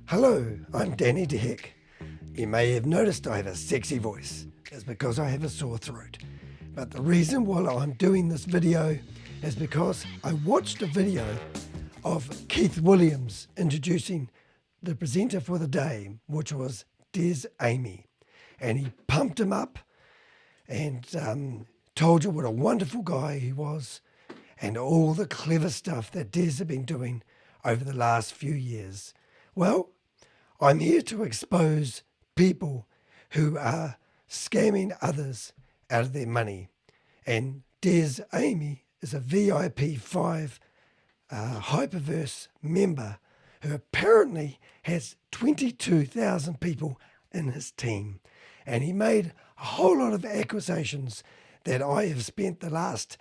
Hello, I'm Danny DeHeck. You may have noticed I have a sexy voice. It's because I have a sore throat. But the reason why I'm doing this video is because I watched a video of Keith Williams introducing the presenter for the day, which was Des Amey. And he pumped him up and told you what a wonderful guy he was and all the clever stuff that Des had been doing over the last few years. Well, I'm here to expose people who are scamming others out of their money. And Des Amey is a VIP 5 Hyperverse member who apparently has 22,000 people in his team. And he made a whole lot of accusations that I have spent the last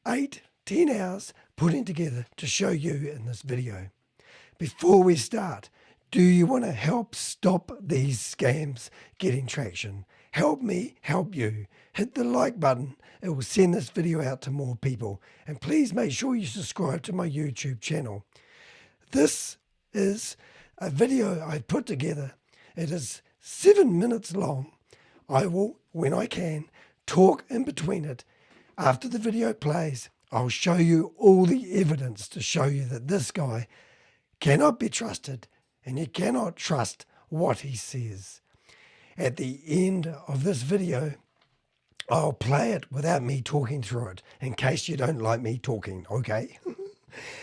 8-10 hours putting together to show you in this video. Before we start, do you want to help stop these scams getting traction? Help me help you. Hit the like button. It will send this video out to more people. And please make sure you subscribe to my YouTube channel. This is a video I put together. It is 7 minutes long. I will, when I can, talk in between it. After the video plays, I'll show you all the evidence to show you that this guy cannot be trusted and you cannot trust what he says. At the end of this video, I'll play it without me talking through it in case you don't like me talking, okay?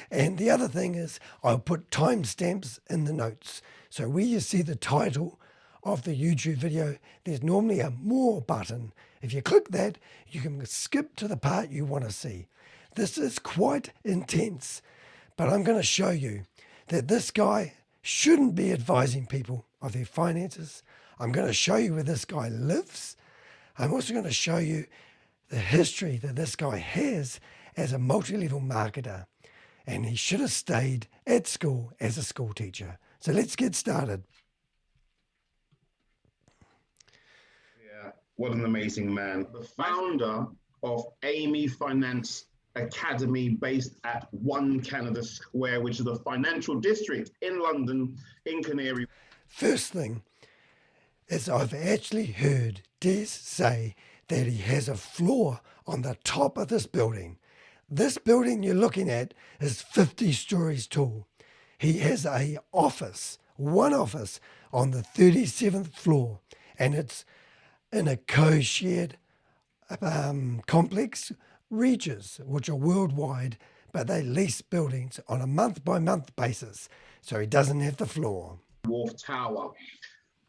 And the other thing is I'll put timestamps in the notes. So where you see the title of the YouTube video, there's normally a more button. If you click that, you can skip to the part you want to see. This is quite intense, but I'm going to show you that this guy shouldn't be advising people of their finances. I'm going to show you where this guy lives. I'm also going to show you the history that this guy has as a multi-level marketer. And he should have stayed at school as a school teacher. So let's get started. Yeah, what an amazing man. The founder of Amey Finance Academy, based at 1 Canada Square, which is the financial district in London, in Canary. First thing is I've actually heard Des say that he has a floor on the top of this building. This building you're looking at is 50 stories tall. He has a office, one office on the 37th floor, and it's in a co-shared complex, Regus, which are worldwide, but they lease buildings on a month-by-month basis, so he doesn't have the floor. Wharf Tower.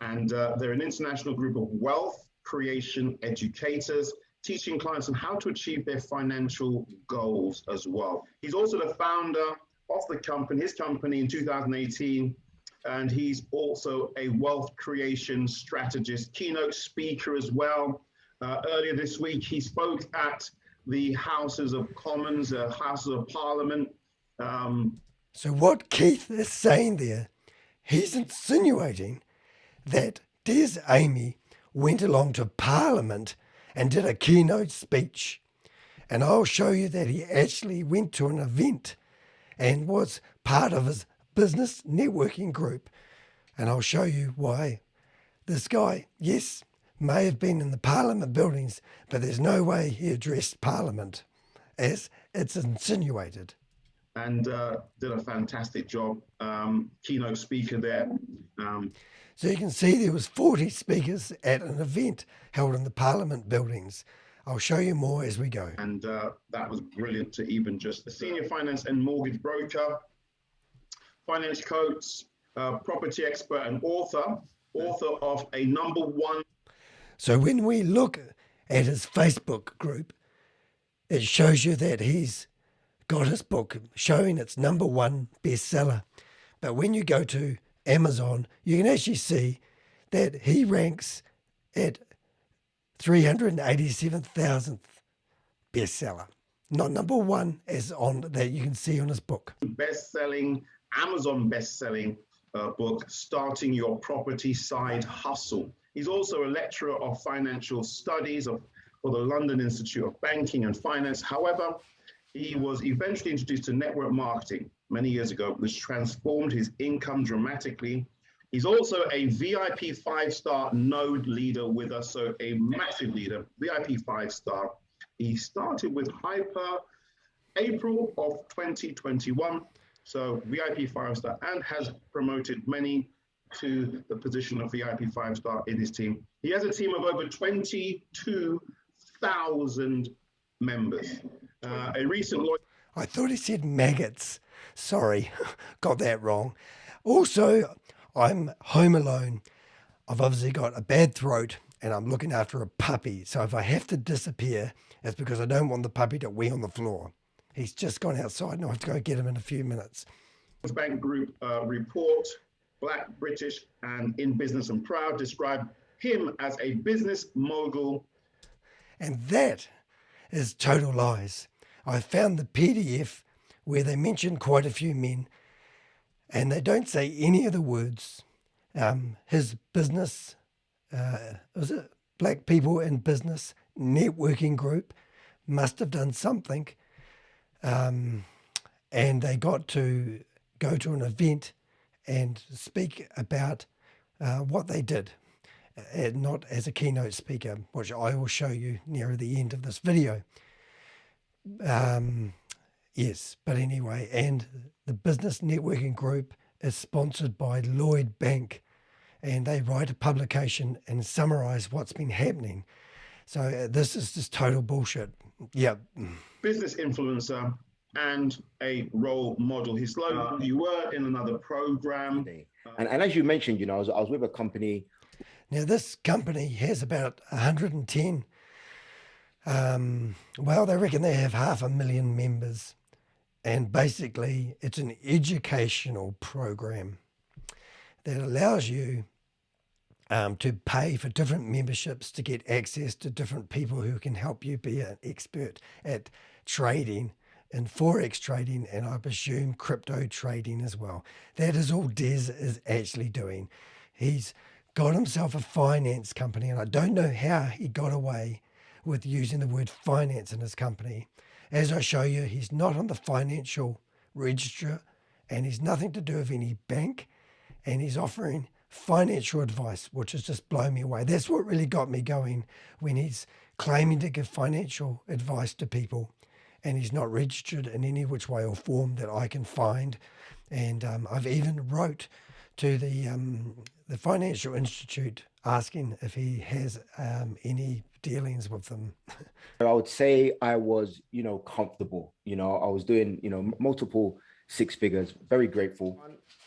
And they're an international group of wealth creation educators, teaching clients on how to achieve their financial goals as well. He's also the founder of the company, his company in 2018, and he's also a wealth creation strategist, keynote speaker as well. Earlier this week, he spoke at the Houses of Commons, Houses of Parliament. So what Keith is saying there, he's insinuating that Des Amey went along to Parliament and did a keynote speech. And I'll show you that he actually went to an event and was part of his business networking group. And I'll show you why this guy, yes, may have been in the Parliament buildings, but there's no way he addressed Parliament, as it's insinuated. And did a fantastic job, keynote speaker there. So you can see there was 40 speakers at an event held in the Parliament buildings. I'll show you more as we go. And that was brilliant to even just a senior finance and mortgage broker, finance coach, property expert and author of a #1. So when we look at his Facebook group, it shows you that he's got his book showing it's #1 bestseller. But when you go to Amazon, you can actually see that he ranks at 387,000th bestseller. Not #1 as on that you can see on his book. Amazon best-selling book, Starting Your Property Side Hustle. He's also a lecturer of financial studies for the London Institute of Banking and Finance. However, he was eventually introduced to network marketing many years ago, which transformed his income dramatically. He's also a VIP 5-star node leader with us, so a massive leader, VIP 5-star. He started with Hyper April of 2021, so VIP 5-star, and has promoted many to the position of VIP 5-star in his team. He has a team of over 22,000 members. A recent I thought he said maggots. Sorry, got that wrong. Also, I'm home alone. I've obviously got a bad throat and I'm looking after a puppy. So if I have to disappear, it's because I don't want the puppy to wee on the floor. He's just gone outside and I have to go get him in a few minutes. Lloyds Bank Group report, Black, British, and in business and proud, describe him as a business mogul. And that is total lies. I found the PDF where they mention quite a few men and they don't say any of the words. His business, was it Black People in Business Networking Group, must have done something. And they got to go to an event and speak about what they did, not as a keynote speaker, which I will show you nearer the end of this video. Yes, but anyway, and the Business Networking Group is sponsored by Lloyds Bank, and they write a publication and summarize what's been happening. So this is just total bullshit. Yep. Business influencer and a role model. His slogan, you were in another program. And as you mentioned, I was with a company. Now this company has about 110. Well, they reckon they have 500,000 members. And basically, it's an educational program that allows you to pay for different memberships to get access to different people who can help you be an expert at trading and Forex trading, and I presume crypto trading as well. That is all Des is actually doing. He's got himself a finance company, and I don't know how he got away with using the word finance in his company. As I show you, he's not on the financial register and he's nothing to do with any bank, and he's offering financial advice, which has just blown me away. That's what really got me going, when he's claiming to give financial advice to people and he's not registered in any which way or form that I can find. And I've even wrote to the Financial Institute asking if he has any dealings with them. I would say I was, comfortable. I was doing, multiple six figures, very grateful.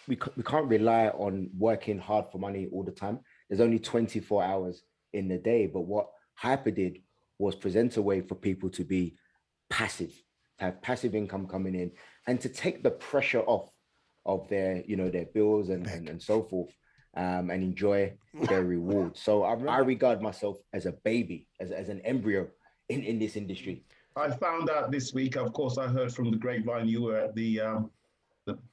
We can't rely on working hard for money all the time. There's only 24 hours in the day. But what Hyper did was present a way for people to be passive, to have passive income coming in, and to take the pressure off of their, their bills and so forth, and enjoy their rewards. So I regard myself as a baby, as an embryo in this industry. I found out this week, of course, I heard from the grapevine, you were at the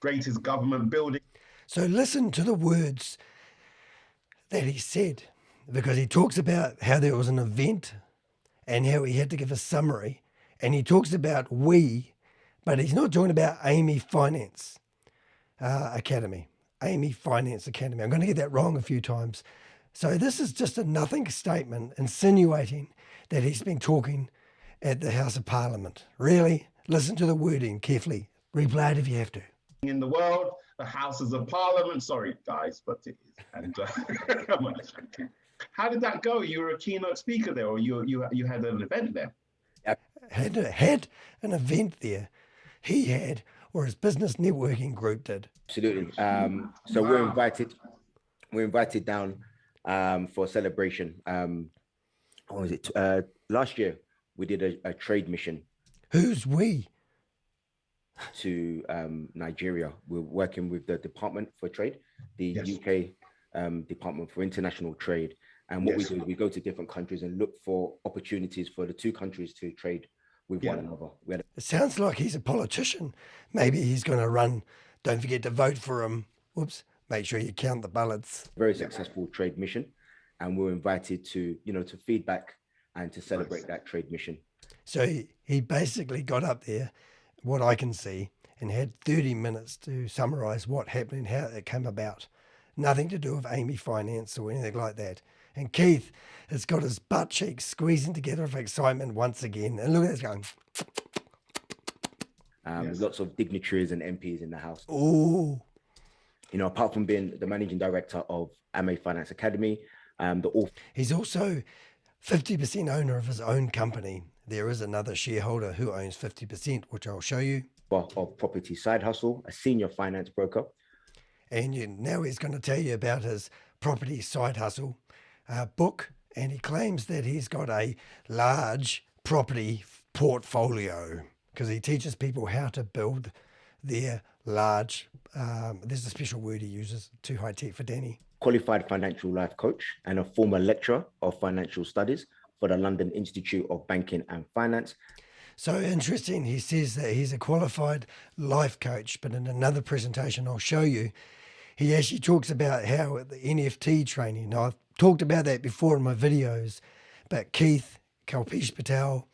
greatest government building. So listen to the words that he said, because he talks about how there was an event and how he had to give a summary, and he talks about we, but he's not talking about Amey Finance Academy. Amey Finance Academy. I'm going to get that wrong a few times. So this is just a nothing statement insinuating that he's been talking at the House of Parliament. Really? Listen to the wording carefully. Replay it if you have to. In the world, the Houses of Parliament. Sorry, guys, but it is. And come on. How did that go? You were a keynote speaker there, or you had an event there? Had an event there. He had, or his business networking group did. Absolutely. So we're invited down for a celebration. What was it? Last year we did a trade mission. Who's we? To Nigeria. We're working with the Department for Trade, the UK Department for International Trade. And what we do is we go to different countries and look for opportunities for the two countries to trade with one another. It sounds like he's a politician. Maybe he's going to run. Don't forget to vote for him. Whoops. Make sure you count the ballots. Very successful trade mission. And we're invited to, to feedback and to celebrate that trade mission. So he basically got up there, what I can see, and had 30 minutes to summarize what happened and how it came about. Nothing to do with Amey Finance or anything like that. And Keith has got his butt cheeks squeezing together with excitement once again. And look at this going. There's lots of dignitaries and MPs in the house. Oh, You know, apart from being the managing director of Amey Finance Academy, he's also 50% owner of his own company. There is another shareholder who owns 50%, which I'll show you. of Property Side Hustle, a senior finance broker. And now he's going to tell you about his Property Side Hustle book. And he claims that he's got a large property portfolio because he teaches people how to build their large, there's a special word he uses, too high tech for Danny. Qualified financial life coach and a former lecturer of financial studies for the London Institute of Banking and Finance. So interesting, he says that he's a qualified life coach, but in another presentation I'll show you, he actually talks about how the NFT training, now I've talked about that before in my videos, but Keith, Kalpesh Patel,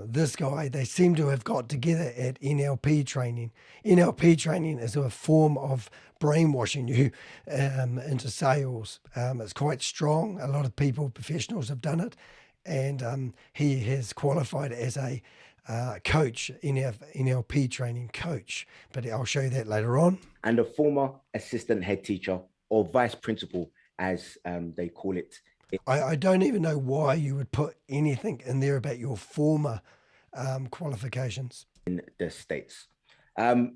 this guy, they seem to have got together at NLP training. NLP training is a form of brainwashing you into sales. It's quite strong. A lot of people, professionals have done it. And he has qualified as a coach, NLP training coach. But I'll show you that later on. And a former assistant head teacher or vice principal, as they call it. I don't even know why you would put anything in there about your former qualifications. In the States. So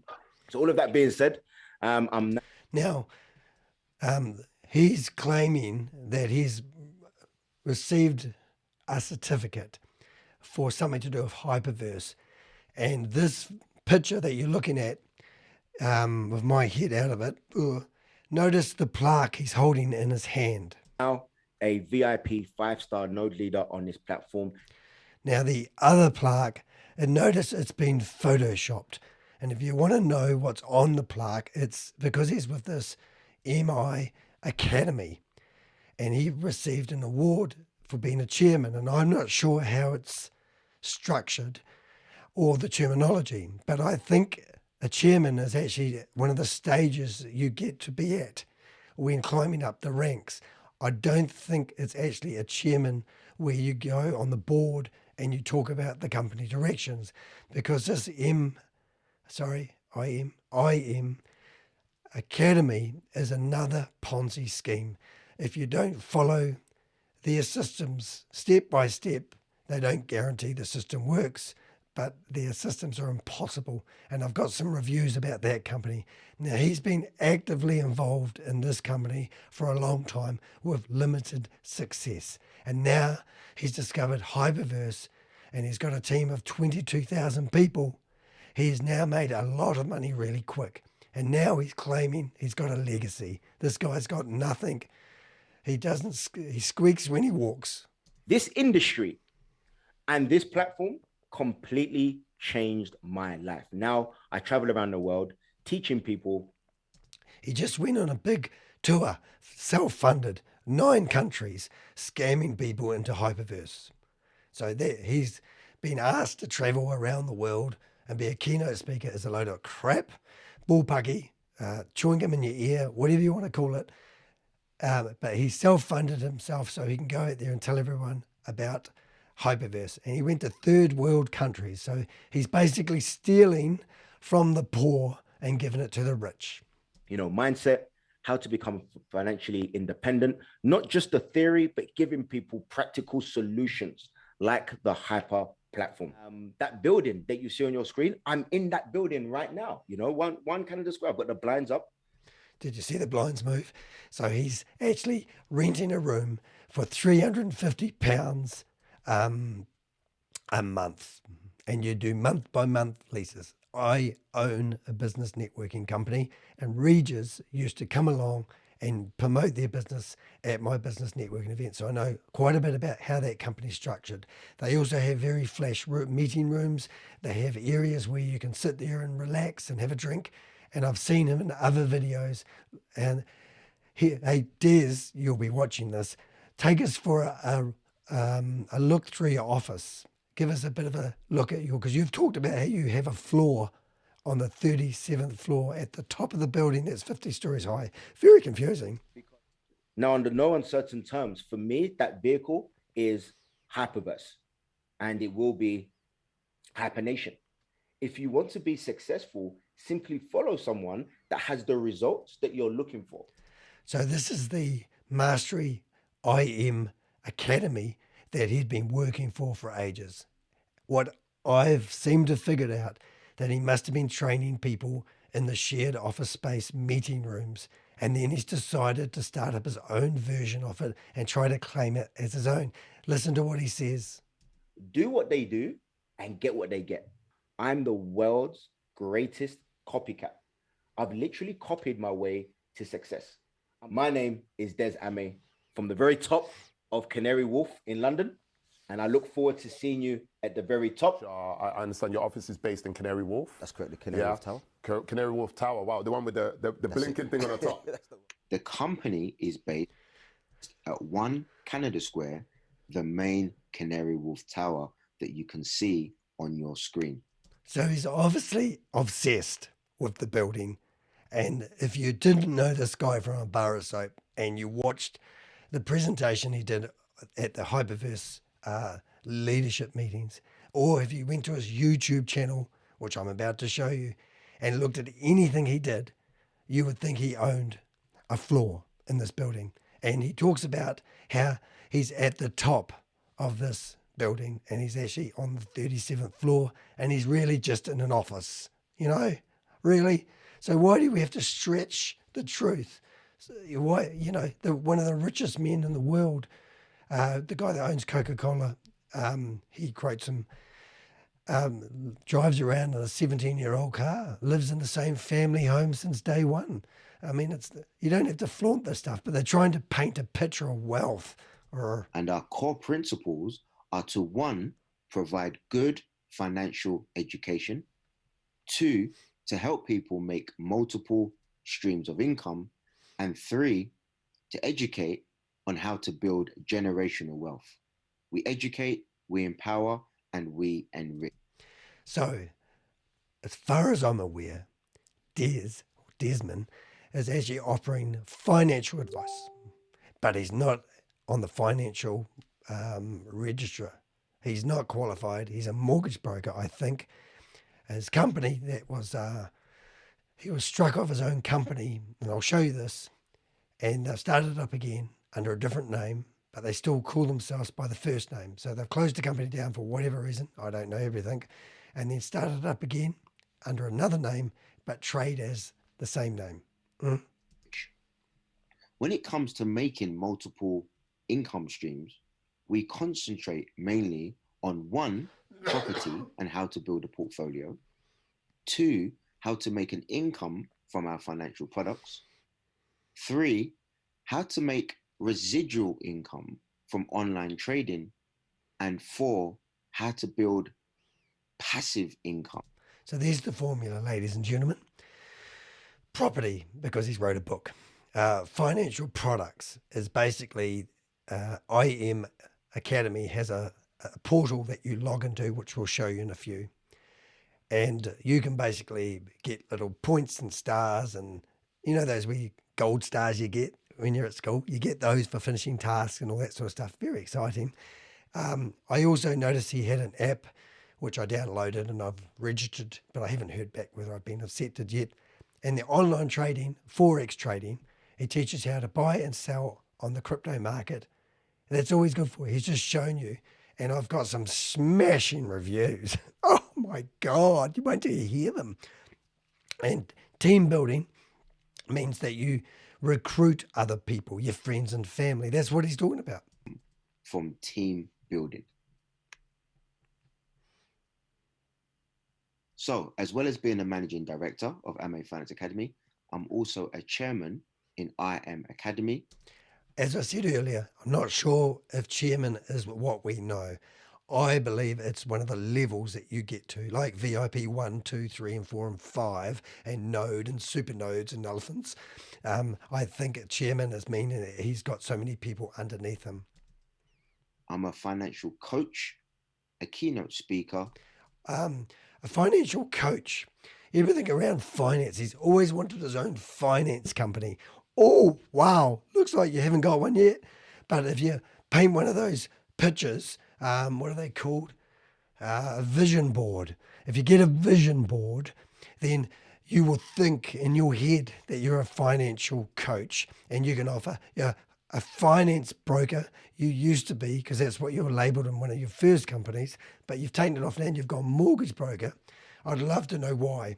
all of that being said, now, he's claiming that he's received a certificate for something to do with hyperverse. And this picture that you're looking at, with my head out of it, notice the plaque he's holding in his hand. Now a VIP 5-star node leader on this platform. Now the other plaque, and notice it's been photoshopped. And if you want to know what's on the plaque, it's because he's with this MI Academy. And he received an award for being a chairman. And I'm not sure how it's structured or the terminology, but I think a chairman is actually one of the stages you get to be at when climbing up the ranks. I don't think it's actually a chairman where you go on the board and you talk about the company directions, because this IM Academy is another Ponzi scheme. If you don't follow their systems step by step, they don't guarantee the system works, but their systems are impossible. And I've got some reviews about that company. Now, he's been actively involved in this company for a long time with limited success. And now he's discovered Hyperverse, and he's got a team of 22,000 people. He's now made a lot of money really quick. And now he's claiming he's got a legacy. This guy's got nothing. He squeaks when he walks. This industry and this platform completely changed my life. Now I travel around the world teaching people. He just went on a big tour, self-funded, 9 countries, scamming people into Hyperverse. So he's been asked to travel around the world and be a keynote speaker is a load of crap, bullpucky, chewing gum in your ear, whatever you want to call it. But he self-funded himself so he can go out there and tell everyone about Hyperverse. And he went to third world countries. So he's basically stealing from the poor and giving it to the rich. You know, mindset, how to become financially independent, not just the theory, but giving people practical solutions like the Hyper platform. That building that you see on your screen, I'm in that building right now. You know, one kind of describe, but the blinds up. Did you see the blinds move? So he's actually renting a room for £350 a month, and you do month by month leases. I own a business networking company, and Regus used to come along and promote their business at my business networking event. So I know quite a bit about how that company's structured. They also have very flash meeting rooms. They have areas where you can sit there and relax and have a drink. And I've seen him in other videos. And hey, Des, you'll be watching this. Take us for a look through your office. Give us a bit of a look at because you've talked about how you have a floor on the 37th floor at the top of the building that's 50 stories high. Very confusing. Now, under no uncertain terms, for me, that vehicle is Hyperverse, and it will be Hypernation. If you want to be successful, simply follow someone that has the results that you're looking for. So this is the Mastery IM Academy that he's been working for ages. What I've seemed to have figured out, that he must have been training people in the shared office space meeting rooms, and then he's decided to start up his own version of it and try to claim it as his own. Listen to what he says. Do what they do and get what they get. I'm the world's greatest copycat. I've literally copied my way to success. My name is Des Amey from the very top of Canary Wharf in London, and I look forward to seeing you at the very top. I understand your office is based in Canary Wharf. That's correct, the Canary Wharf Tower. Canary Wharf Tower, wow, the one with the blinking thing on the top. The company is based at 1 Canada Square, the main Canary Wharf Tower that you can see on your screen. So he's obviously obsessed with the building. And if you didn't know this guy from a bar of soap and you watched the presentation he did at the Hyperverse leadership meetings, or if you went to his YouTube channel, which I'm about to show you, and looked at anything he did, you would think he owned a floor in this building. And he talks about how he's at the top of this building and he's actually on the 37th floor and he's really just in an office, really. So why do we have to stretch the truth? Why, one of the richest men in the world, the guy that owns Coca-Cola, he quotes him, drives around in a 17-year-old car, lives in the same family home since day one. I mean, you don't have to flaunt this stuff, but they're trying to paint a picture of wealth. And our core principles are to, 1, provide good financial education, 2, to help people make multiple streams of income, and 3, to educate on how to build generational wealth. We educate, we empower, and we enrich. So, as far as I'm aware, Desmond is actually offering financial advice, but he's not on the financial register. He's not qualified. He's a mortgage broker, I think. His company, he was struck off his own company, and I'll show you this, and they've started it up again under a different name, but they still call themselves by the first name. So they've closed the company down for whatever reason. I don't know everything. And then started it up again under another name, but trade as the same name. When it comes to making multiple income streams, we concentrate mainly on 1, property and how to build a portfolio, 2, how to make an income from our financial products, 3, how to make residual income from online trading, and 4, how to build passive income. So there's the formula, ladies and gentlemen. Property, because he's wrote a book. Financial products is basically IM Academy has a portal that you log into, which we'll show you in a few. And you can basically get little points and stars, and those wee gold stars you get when you're at school. You get those for finishing tasks and all that sort of stuff. Very exciting. I also noticed he had an app which I downloaded and I've registered, but I haven't heard back whether I've been accepted yet. And the online trading, Forex trading, he teaches how to buy and sell on the crypto market. That's always good for you. He's just shown you. And I've got some smashing reviews. Oh my God, you wait till you hear them. And team building means that you recruit other people, your friends and family. That's what he's talking about. From team building. So, as well as being a managing director of Amey Finance Academy, I'm also a chairman in IM Academy. As I said earlier, I'm not sure if chairman is what we know. I believe it's one of the levels that you get to, like VIP 1, 2, 3, and 4, and 5, and node and super nodes and elephants. I think a chairman is meaning that he's got so many people underneath him. I'm a financial coach, a keynote speaker. A financial coach. everything around finance. He's always wanted his own finance company. Oh, wow. Looks like you haven't got one yet. But if you paint one of those pictures, what are they called? A vision board. If you get a vision board, then you will think in your head that you're a financial coach and you can offer a finance broker. You used to be, because that's what you were labeled in one of your first companies, but you've taken it off now and you've gone mortgage broker. I'd love to know why.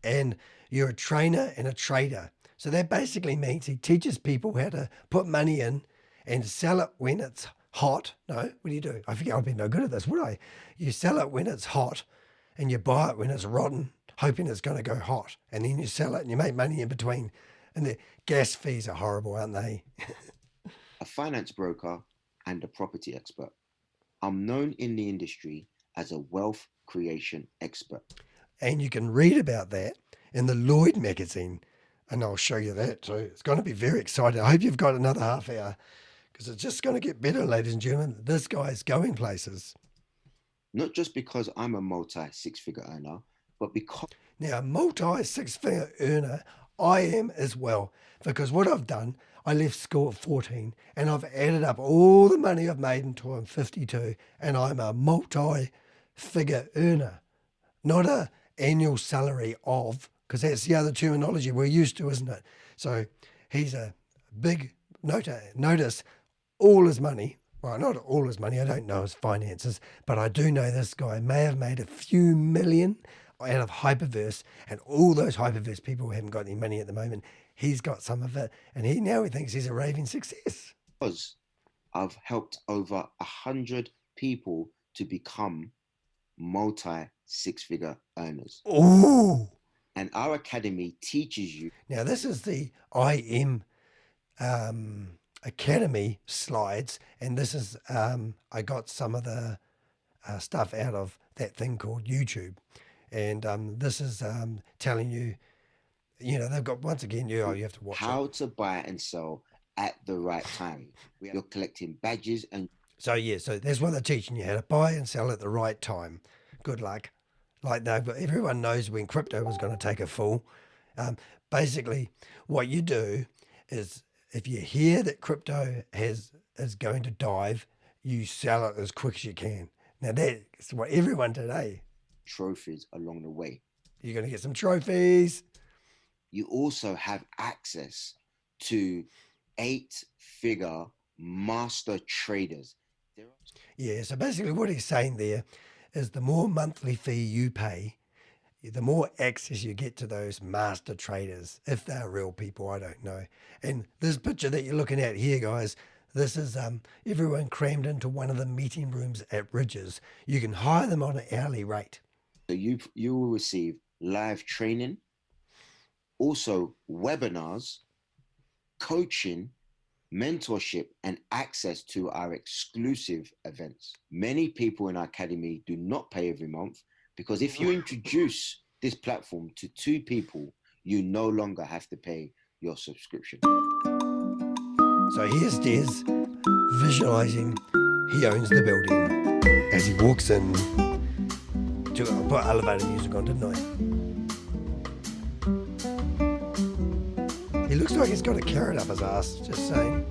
And you're a trainer and a trader. So that basically means he teaches people how to put money in and sell it when it's hot. No, what do you do? I forget, I'd be no good at this, would I? You sell it when it's hot and you buy it when it's rotten, hoping it's going to go hot. And then you sell it and you make money in between. And the gas fees are horrible, aren't they? A finance broker and a property expert. I'm known in the industry as a wealth creation expert. And you can read about that in the Lloyd magazine. And I'll show you that too. It's going to be very exciting. I hope you've got another half hour, because it's just going to get better, ladies and gentlemen. This guy's going places. Not just because I'm a multi-six-figure earner, but because... Now, multi-six-figure earner, I am as well. Because what I've done, I left school at 14 and I've added up all the money I've made until I'm 52, and I'm a multi-figure earner, not a annual salary of, because that's the other terminology we're used to, isn't it? So he's a big notice all his money. Well, not all his money. I don't know his finances, but I do know this guy may have made a few million out of Hyperverse, and all those Hyperverse people haven't got any money at the moment. He's got some of it, and he thinks he's a raving success. Because I've helped over 100 people to become multi-six-figure earners. Ooh! And our academy teaches you. Now, this is the IM Academy slides, and this is, I got some of the stuff out of that thing called YouTube. And this is telling you, they've got, once again, you have to watch how to buy and sell at the right time. You're collecting badges and... So that's what they're teaching you, how to buy and sell at the right time. Good luck. Like, no, but everyone knows when crypto was going to take a fall. Basically, what you do is, if you hear that crypto is going to dive, you sell it as quick as you can. Now, that's what everyone today. Trophies along the way. You're going to get some trophies. You also have access to 8-figure master traders. Yeah, so basically what he's saying there is the more monthly fee you pay, the more access you get to those master traders. If they're real people, I don't know. And this picture that you're looking at here, guys, this is everyone crammed into one of the meeting rooms at Regus. You can hire them on an hourly rate. So you will receive live training, also webinars, coaching, mentorship, and access to our exclusive events. Many people in our academy do not pay every month, because if you introduce this platform to 2 people, you no longer have to pay your subscription. So here's Des visualizing he owns the building as he walks in. I put elevator music on, didn't I? He looks like he's got a carrot up his ass, just saying.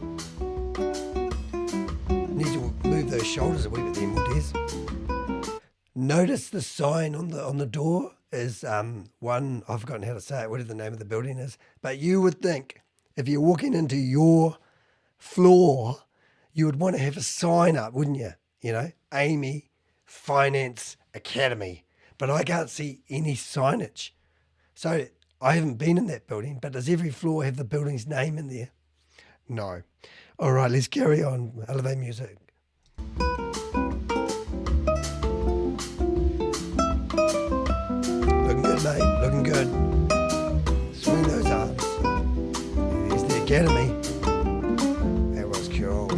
Need to move those shoulders a wee bit there, Des. Notice the sign on the door is one, I've forgotten how to say it, whatever the name of the building is. But you would think, if you're walking into your floor, you would want to have a sign up, wouldn't you? Amey Finance Academy. But I can't see any signage. So I haven't been in that building, but does every floor have the building's name in there? No. All right, let's carry on. Elevator music. Looking good, mate. Looking good. Swing those arms. There's the academy. That was cool.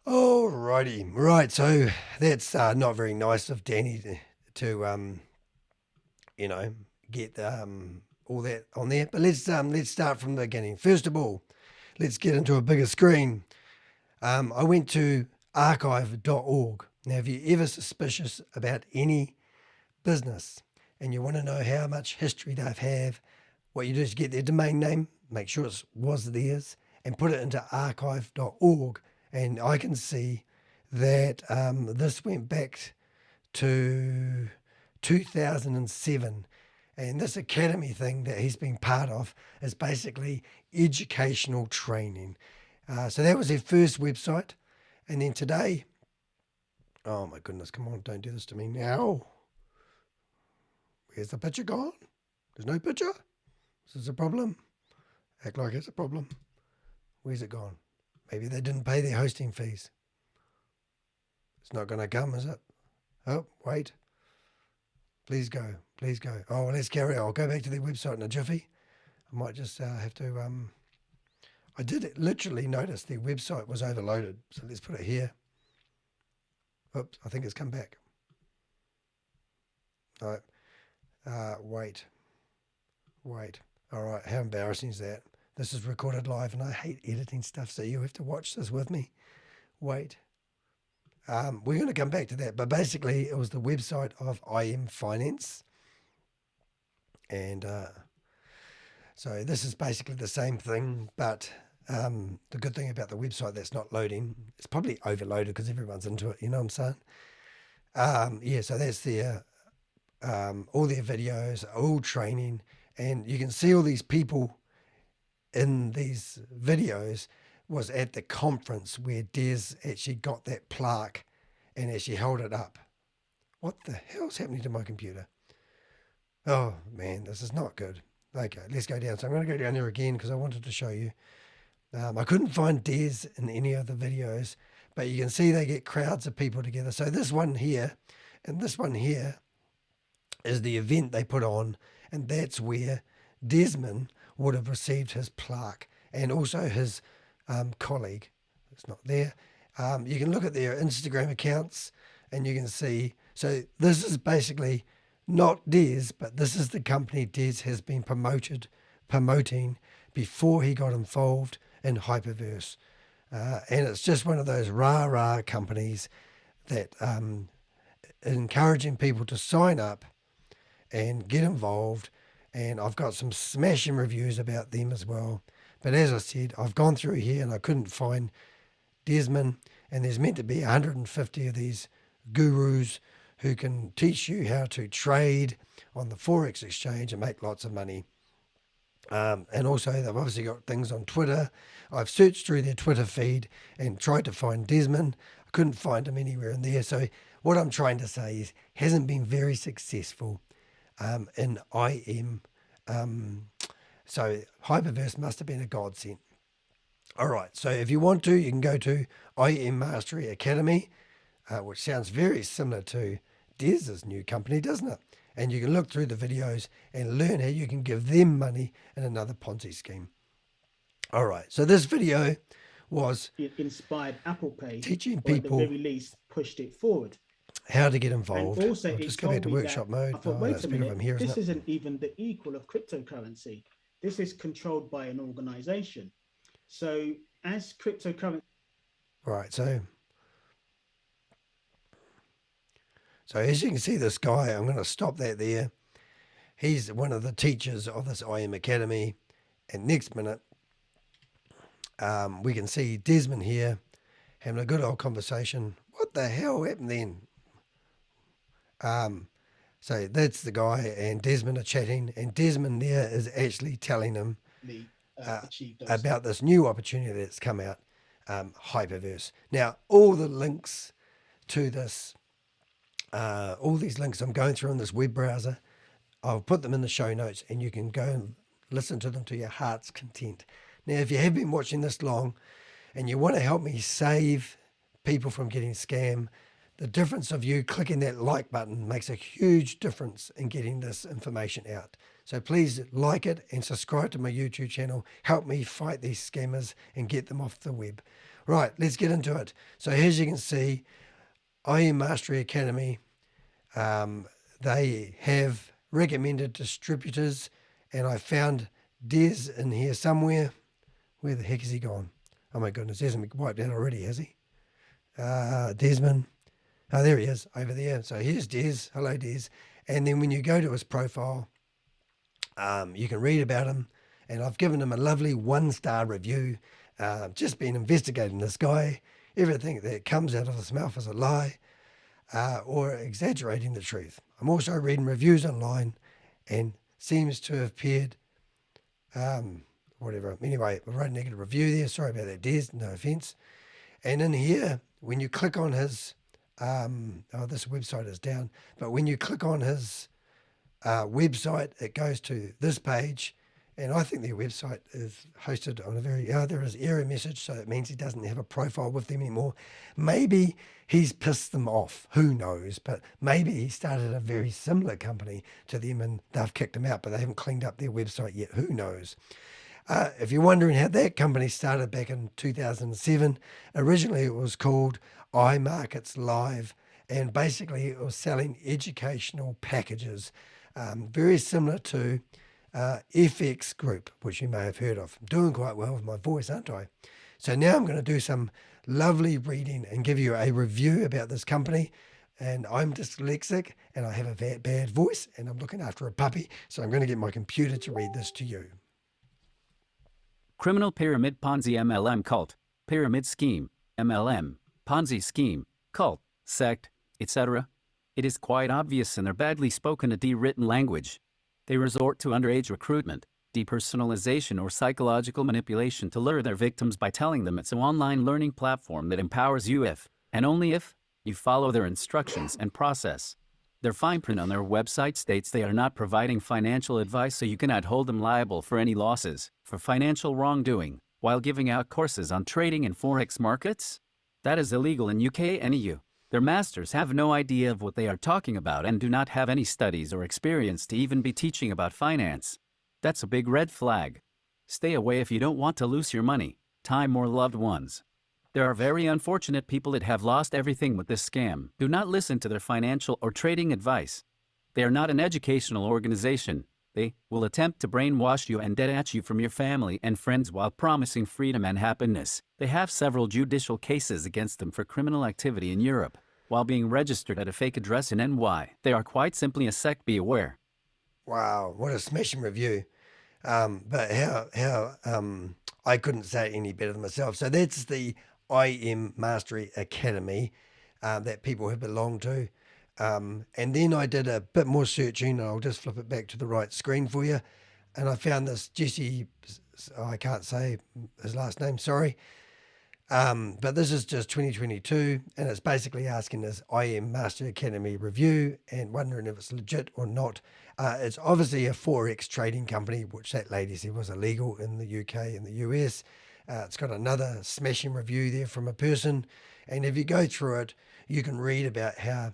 Alrighty. Right, so that's not very nice of Danny to get all that on there. But let's start from the beginning. First of all, let's get into a bigger screen. I went to archive.org. Now, if you're ever suspicious about any business, and you want to know how much history they have, what you do is get their domain name, make sure it was theirs, and put it into archive.org. And I can see that this went back to 2007. And this academy thing that he's been part of is basically educational training. So that was their first website. And then today, oh my goodness, come on, don't do this to me now. Where's the picture gone? There's no picture? Is this a problem? Act like it's a problem. Where's it gone? Maybe they didn't pay their hosting fees. It's not going to come, is it? Oh, wait. Please go. Please go. Oh, well, let's carry on. I'll go back to their website in a jiffy. I might just have to... I did literally notice their website was overloaded. So let's put it here. Oops, I think it's come back. All right. Wait. All right, how embarrassing is that? This is recorded live and I hate editing stuff, so you have to watch this with me. Wait. We're going to come back to that, but basically it was the website of IM Finance. And so this is basically the same thing, but the good thing about the website that's not loading, it's probably overloaded because everyone's into it, you know what I'm saying? Yeah, so that's their, all their videos, all training, and you can see all these people in these videos was at the conference where Des actually got that plaque and actually held it up. What the hell's happening to my computer? Oh man, this is not good. Okay, let's go down. So I'm going to go down there again because I wanted to show you. I couldn't find Des in any of the videos, but you can see they get crowds of people together. So this one here and this one here is the event they put on, and that's where Desmond would have received his plaque, and also his colleague. It's not there. You can look at their Instagram accounts and you can see, so this is basically not Des, but this is the company Des has been promoting before he got involved in Hyperverse. And it's just one of those rah-rah companies that encouraging people to sign up and get involved. And I've got some smashing reviews about them as well. But as I said, I've gone through here and I couldn't find Desmond. And there's meant to be 150 of these gurus who can teach you how to trade on the Forex exchange and make lots of money. And also they've obviously got things on Twitter. I've searched through their Twitter feed and tried to find Desmond. I couldn't find him anywhere in there. So what I'm trying to say is hasn't been very successful in IM. So Hyperverse must have been a godsend. All right, so if you want to, you can go to IM Mastery Academy, which sounds very similar to Des's new company, doesn't it? And you can look through the videos and learn how you can give them money in another Ponzi scheme. All right, so this video was it inspired Apple Pay, teaching or people at the very least pushed it forward. How to get involved. And also, I'll it just go back to told me workshop that, mode. I thought, Oh, wait that's a better if minute, I'm here, this isn't it? isn't even the equal of cryptocurrency. This is controlled by an organization. So as cryptocurrency... Right, so as you can see, this guy, I'm going to stop that there. He's one of the teachers of this IM Academy. And next minute, we can see Desmond here having a good old conversation. What the hell happened then? So that's the guy and Desmond are chatting, and Desmond there is actually telling him about this new opportunity that's come out, Hyperverse. Now, all the links to this, all these links I'm going through in this web browser, I'll put them in the show notes and you can go and listen to them to your heart's content. Now, if you have been watching this long and you want to help me save people from getting scammed, the difference of you clicking that like button makes a huge difference in getting this information out. So please like it and subscribe to my YouTube channel. Help me fight these scammers and get them off the web. Right, let's get into it. So as you can see, IM Mastery Academy, they have recommended distributors, and I found Des in here somewhere. Where the heck is he gone? Oh my goodness, he hasn't been wiped out already, has he? Desmond. Oh, there he is, over there. So here's Des. Hello, Des. And then when you go to his profile, you can read about him. And I've given him a lovely 1-star review. Just been investigating this guy. Everything that comes out of his mouth is a lie or exaggerating the truth. I'm also reading reviews online and seems to have appeared, whatever. Anyway, I wrote a negative review there. Sorry about that, Des. No offense. And in here, when you click on his, this website is down, but when you click on his website, it goes to this page. And I think their website is hosted on a very, there is error message, so it means he doesn't have a profile with them anymore. Maybe he's pissed them off, who knows? But maybe he started a very similar company to them and they've kicked him out, but they haven't cleaned up their website yet, who knows? If you're wondering how that company started back in 2007, originally it was called iMarkets Live, and basically it was selling educational packages, very similar to FX Group, which you may have heard of. I'm doing quite well with my voice, aren't I? So now I'm going to do some lovely reading and give you a review about this company. And I'm dyslexic and I have a bad voice and I'm looking after a puppy. So I'm going to get my computer to read this to you. Criminal pyramid Ponzi MLM cult, pyramid scheme, MLM, Ponzi scheme, cult, sect, etc. It is quite obvious in their badly spoken and de-written language. They resort to underage recruitment, depersonalization, or psychological manipulation to lure their victims by telling them it's an online learning platform that empowers you if, and only if, you follow their instructions and process. Their fine print on their website states they are not providing financial advice, so you cannot hold them liable for any losses for financial wrongdoing while giving out courses on trading in forex markets. That is illegal in UK and EU. Their masters have no idea of what they are talking about and do not have any studies or experience to even be teaching about finance. That's a big red flag. Stay away if you don't want to lose your money, time, or loved ones. There are very unfortunate people that have lost everything with this scam. Do not listen to their financial or trading advice. They are not an educational organization. They will attempt to brainwash you and detach you from your family and friends while promising freedom and happiness. They have several judicial cases against them for criminal activity in Europe, while being registered at a fake address in NY. They are quite simply a sect, be aware. Wow, what a smashing review. But how I couldn't say it any better than myself. So that's the IM Mastery Academy that people have belonged to. And then I did a bit more searching, and I'll just flip it back to the right screen for you. And I found this Jesse, I can't say his last name, sorry. But this is just 2022, and it's basically asking this IM Master Academy review and wondering if it's legit or not. It's obviously a Forex trading company, which that lady said was illegal in the UK and the US. It's got another smashing review there from a person. And if you go through it, you can read about how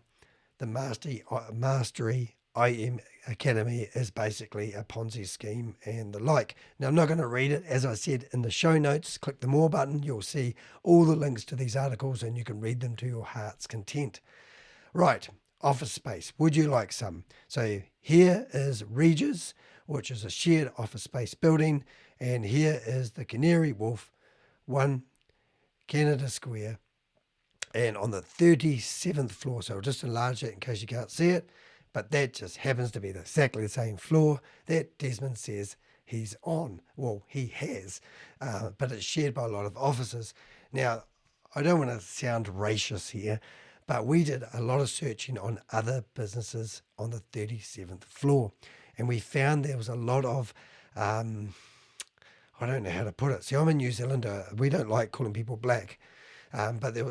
the Mastery IM Academy is basically a Ponzi scheme and the like. Now, I'm not going to read it. As I said in the show notes, click the more button. You'll see all the links to these articles and you can read them to your heart's content. Right, office space. Would you like some? So here is Regus, which is a shared office space building. And here is the Canary Wharf, 1 Canada Square. And on the 37th floor, so I'll just enlarge it in case you can't see it, but that just happens to be exactly the same floor that Desmond says he's on. Well, he has, but it's shared by a lot of offices. Now, I don't want to sound racist here, but we did a lot of searching on other businesses on the 37th floor, and we found there was a lot of, I don't know how to put it. See, I'm a New Zealander. We don't like calling people black, but there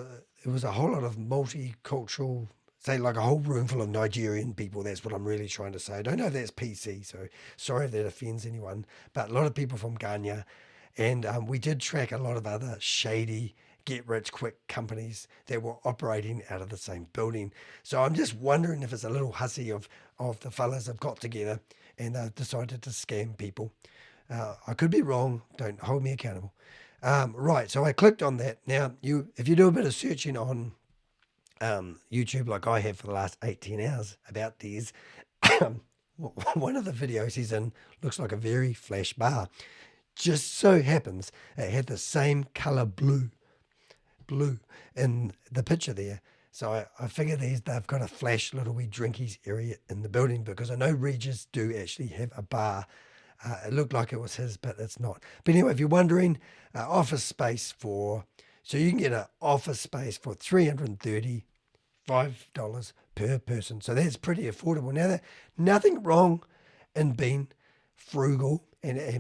was a whole lot of multicultural, say like a whole room full of Nigerian people. That's what I'm really trying to say. I don't know if that's PC, so sorry if that offends anyone, but a lot of people from Ghana. And we did track a lot of other shady, get-rich-quick companies that were operating out of the same building. So I'm just wondering if it's a little hussy of the fellas have got together and they've decided to scam people. I could be wrong. Don't hold me accountable. Right, so I clicked on that. Now, if you do a bit of searching on YouTube, like I have for the last 18 hours about these, one of the videos he's in looks like a very flash bar. Just so happens it had the same color blue in the picture there. So I figure they've got a flash little wee drinkies area in the building, because I know Regus do actually have a bar. It looked like it was his, but it's not. But anyway, if you're wondering, office space so you can get an office space for $335 per person. So that's pretty affordable. Now, nothing wrong in being frugal,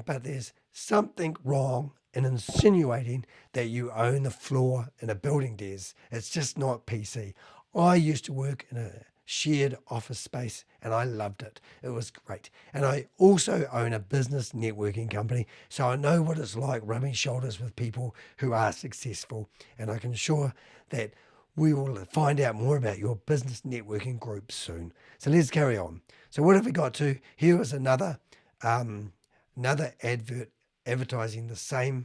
but there's something wrong in insinuating that you own the floor in a building, Des. It's just not PC. I used to work in a shared office space and I loved it. It was great. And I also own a business networking company, so I know what it's like rubbing shoulders with people who are successful. And I can assure that we will find out more about your business networking group soon. So let's carry on. So what have we got to? Here is another advert advertising the same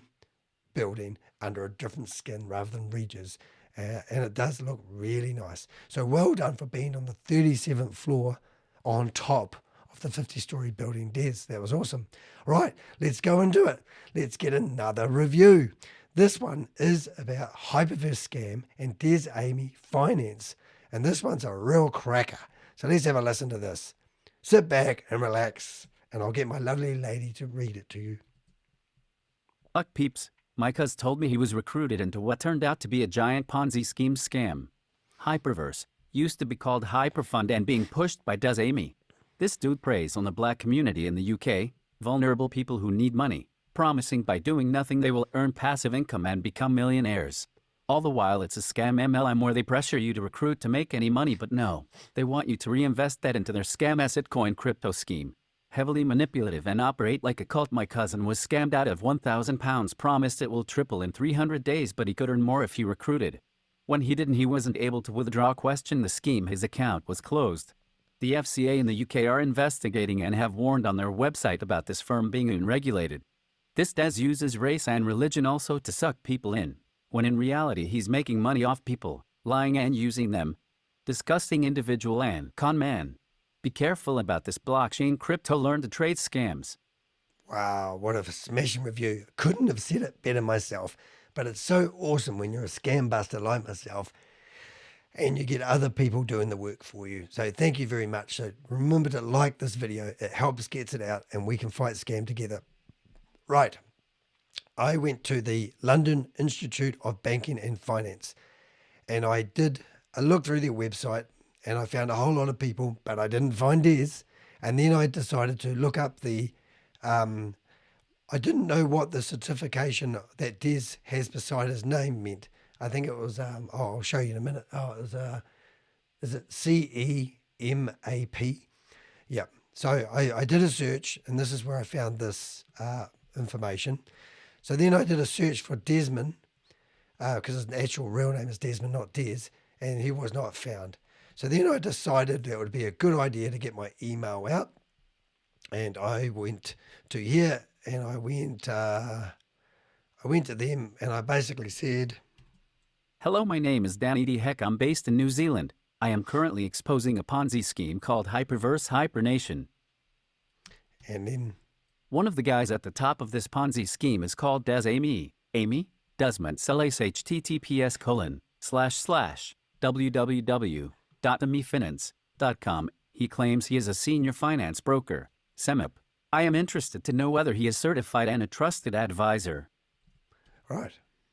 building under a different skin rather than Regus. And it does look really nice. So well done for being on the 37th floor on top of the 50-story building, Des. That was awesome. Right, let's go and do it. Let's get another review. This one is about Hyperverse Scam and Des Amey Finance. And this one's a real cracker. So let's have a listen to this. Sit back and relax, and I'll get my lovely lady to read it to you. Luck peeps, my cuz told me he was recruited into what turned out to be a giant Ponzi scheme scam. Hyperverse used to be called Hyperfund and being pushed by Des Amey. This dude preys on the black community in the UK, vulnerable people who need money, promising by doing nothing they will earn passive income and become millionaires. All the while it's a scam MLM where they pressure you to recruit to make any money, but no, they want you to reinvest that into their scam asset coin crypto scheme. Heavily manipulative and operate like a cult. My cousin was scammed out of £1,000, promised it will triple in 300 days, but he could earn more if he recruited. When he didn't, he wasn't able to withdraw. Question the scheme, his account was closed. The FCA in the UK are investigating and have warned on their website about this firm being unregulated. This Des uses race and religion also to suck people in, when in reality he's making money off people, lying and using them. Disgusting individual and con man. Be careful about this blockchain crypto learn to trade scams. Wow, what a smashing review. Couldn't have said it better myself, but it's so awesome when you're a scam buster like myself and you get other people doing the work for you. So thank you very much. So remember to like this video. It helps gets it out and we can fight scam together. Right. I went to the London Institute of Banking and Finance and I looked through their website and I found a whole lot of people, but I didn't find Des. And then I decided to look up I didn't know what the certification that Des has beside his name meant. I think it was, I'll show you in a minute. It was, is it CEMAP? Yeah. So I did a search and this is where I found this information. So then I did a search for Desmond, because his actual real name is Desmond, not Des, and he was not found. So then I decided that it would be a good idea to get my email out. And I went to here and I went to them and I basically said, Hello, my name is Danny D. Heck. I'm based in New Zealand. I am currently exposing a Ponzi scheme called Hyperverse Hibernation. And then one of the guys at the top of this Ponzi scheme is called Des Amey. Amy, Desmond, https://www.ameyfinance.com. He claims he is a senior finance broker, SEMIP. I am interested to know whether he is certified and a trusted advisor. Right.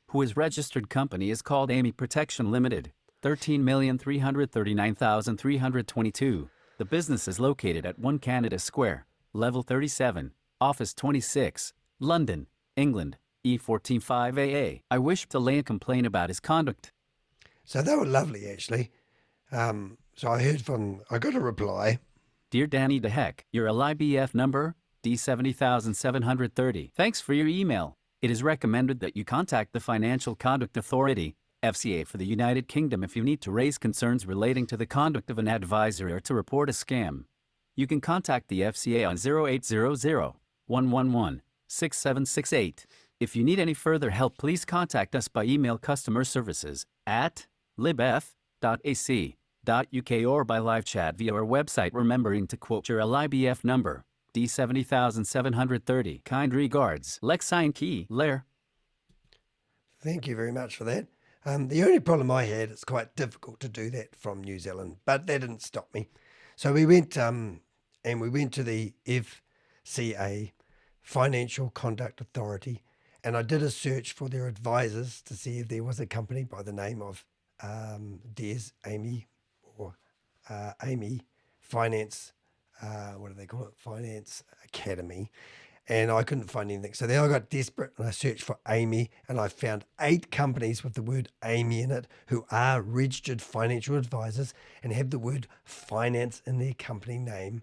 Who his registered company is called Amey Protection Limited, 13,339,322. The business is located at 1 Canada Square, Level 37, Office 26, London, England, E145AA. I wish to lay a complaint about his conduct. So they were lovely, actually. So I got a reply. Dear Danny De Heck, your LIBF number, D70730. Thanks for your email. It is recommended that you contact the Financial Conduct Authority, FCA, for the United Kingdom if you need to raise concerns relating to the conduct of an advisor or to report a scam. You can contact the FCA on 0800-111-6768. If you need any further help, please contact us by email customerservices@libf.ac.uk or by live chat via our website, remembering to quote your LIBF number, D70730. Kind regards, Lexine Key, Lair. Thank you very much for that. The only problem I had, it's quite difficult to do that from New Zealand, but that didn't stop me. So we went to the FCA, Financial Conduct Authority, and I did a search for their advisors to see if there was a company by the name of Des Amey or Amey Finance, what do they call it? Finance Academy. And I couldn't find anything. So then I got desperate and I searched for Amey, and I found 8 companies with the word Amey in it who are registered financial advisors and have the word finance in their company name.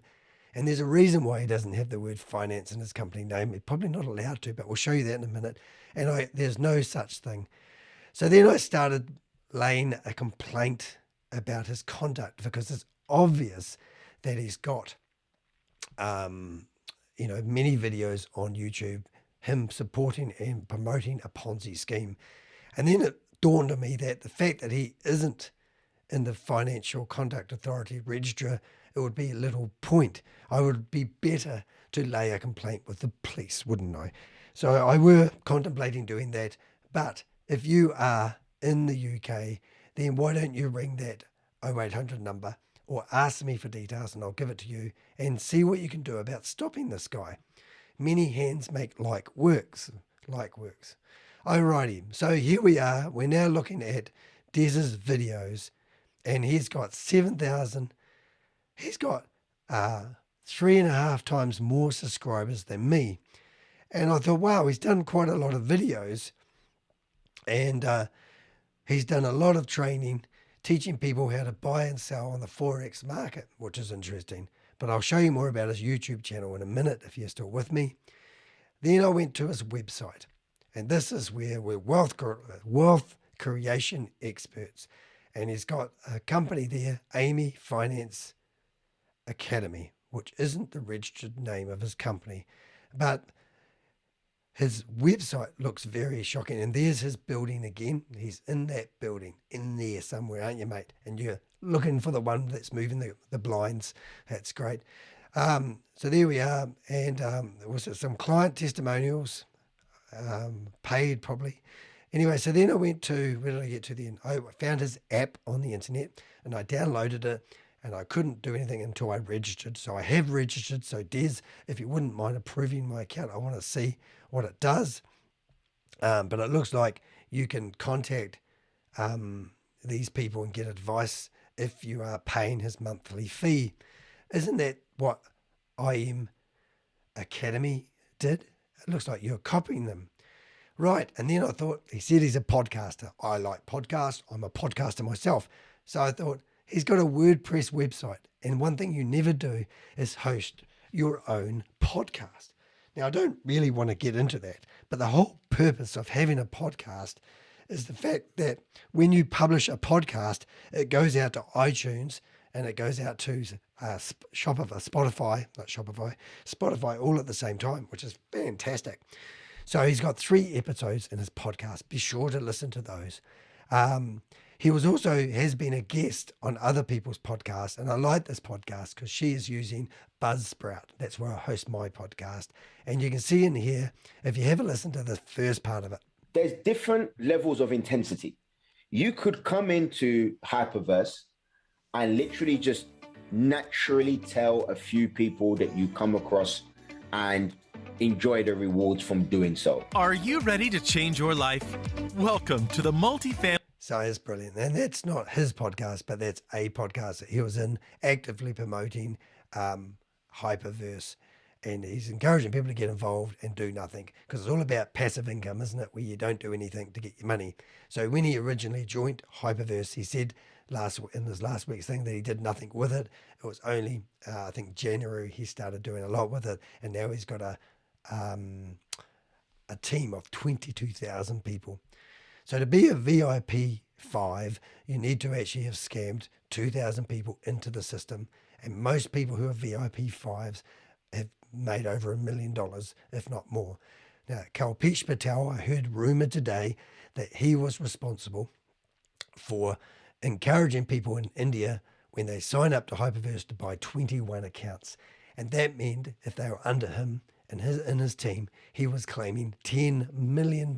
And there's a reason why he doesn't have the word finance in his company name. He's probably not allowed to, but we'll show you that in a minute. And there's no such thing. So then I started laying a complaint about his conduct, because it's obvious that he's got many videos on YouTube, him supporting and promoting a Ponzi scheme. And then it dawned on me that the fact that he isn't in the Financial Conduct Authority register, it would be a little point. I would be better to lay a complaint with the police, wouldn't I? So I were contemplating doing that. But if you are in the UK, then why don't you ring that 0800 number or ask me for details and I'll give it to you, and see what you can do about stopping this guy. Many hands make light works. Alrighty, so here we are. We're now looking at Des's videos, and he's got 7,000. He's got 3.5 times more subscribers than me. And I thought, wow, he's done quite a lot of videos, and he's done a lot of training, teaching people how to buy and sell on the Forex market, which is interesting. But I'll show you more about his YouTube channel in a minute if you're still with me. Then I went to his website, and this is where we're wealth creation experts. And he's got a company there, Amey Finance Academy, which isn't the registered name of his company, but his website looks very shocking. And there's his building again. He's in that building, in there somewhere, aren't you, mate? And you're looking for the one that's moving the blinds. That's great. So there we are. And there was some client testimonials, paid probably. Anyway, so then I went to, where did I get to then? I found his app on the internet, and I downloaded it, and I couldn't do anything until I registered. So I have registered. So Des, if you wouldn't mind approving my account, I want to see what it does. But it looks like you can contact these people and get advice if you are paying his monthly fee. Isn't that what IM Academy did? It looks like you're copying them. Right. And then I thought, he said he's a podcaster. I like podcasts. I'm a podcaster myself. So I thought, he's got a WordPress website. And one thing you never do is host your own podcast. Now, I don't really want to get into that, but the whole purpose of having a podcast is the fact that when you publish a podcast, it goes out to iTunes and it goes out to Spotify all at the same time, which is fantastic. So he's got 3 episodes in his podcast. Be sure to listen to those. He has been a guest on other people's podcasts, and I like this podcast because she is using Buzzsprout. That's where I host my podcast. And you can see in here, if you haven't listened to the first part of it. There's different levels of intensity. You could come into Hyperverse and literally just naturally tell a few people that you come across and enjoy the rewards from doing so. Are you ready to change your life? Welcome to the multifamily. So it's brilliant. And that's not his podcast, but that's a podcast that he was in, actively promoting Hyperverse. And he's encouraging people to get involved and do nothing, because it's all about passive income, isn't it? Where you don't do anything to get your money. So when he originally joined Hyperverse, he said in this last week's thing that he did nothing with it. It was only, I think, January he started doing a lot with it. And now he's got a team of 22,000 people. So to be a VIP 5, you need to actually have scammed 2,000 people into the system. And most people who are VIP 5s have made over $1 million, if not more. Now, Kalpesh Patel, I heard rumored today that he was responsible for encouraging people in India when they sign up to Hyperverse to buy 21 accounts. And that meant if they were under him and his team, he was claiming $10 million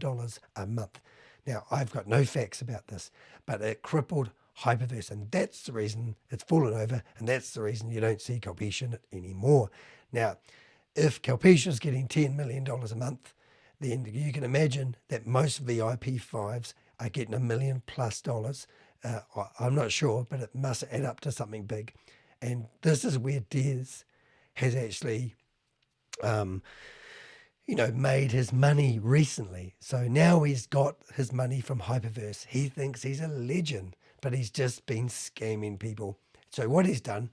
a month. Now, I've got no facts about this, but it crippled Hyperverse, and that's the reason it's fallen over, and that's the reason you don't see Kelpish in it anymore. Now, if Kelpish is getting $10 million a month, then you can imagine that most VIP5s are getting $1 million plus. I'm not sure, but it must add up to something big. And this is where Des has actually, made his money recently. So now he's got his money from Hyperverse. He thinks he's a legend, but he's just been scamming people. So what he's done,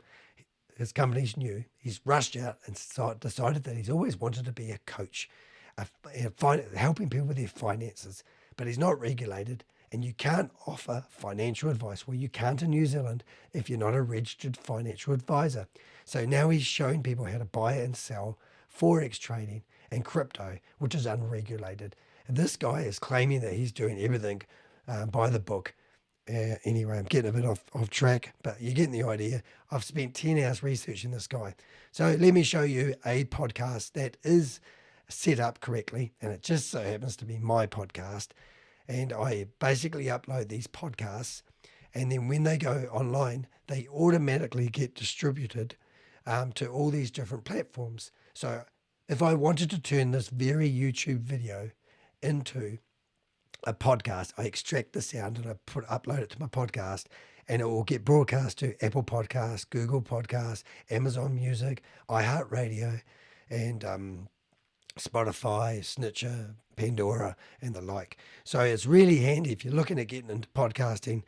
his company's new, he's rushed out and decided that he's always wanted to be a coach, helping people with their finances, but he's not regulated, and you can't offer financial advice. Well, you can't in New Zealand if you're not a registered financial advisor. So now he's showing people how to buy and sell Forex trading and crypto, which is unregulated. And this guy is claiming that he's doing everything by the book. Anyway, I'm getting a bit off track, but you're getting the idea. I've spent 10 hours researching this guy. So let me show you a podcast that is set up correctly, and it just so happens to be my podcast. And I basically upload these podcasts, and then when they go online, they automatically get distributed to all these different platforms. So if I wanted to turn this very YouTube video into a podcast, I extract the sound and I upload it to my podcast, and it will get broadcast to Apple Podcasts, Google Podcasts, Amazon Music, iHeartRadio, and Spotify, Snitcher, Pandora, and the like. So it's really handy if you're looking at getting into podcasting.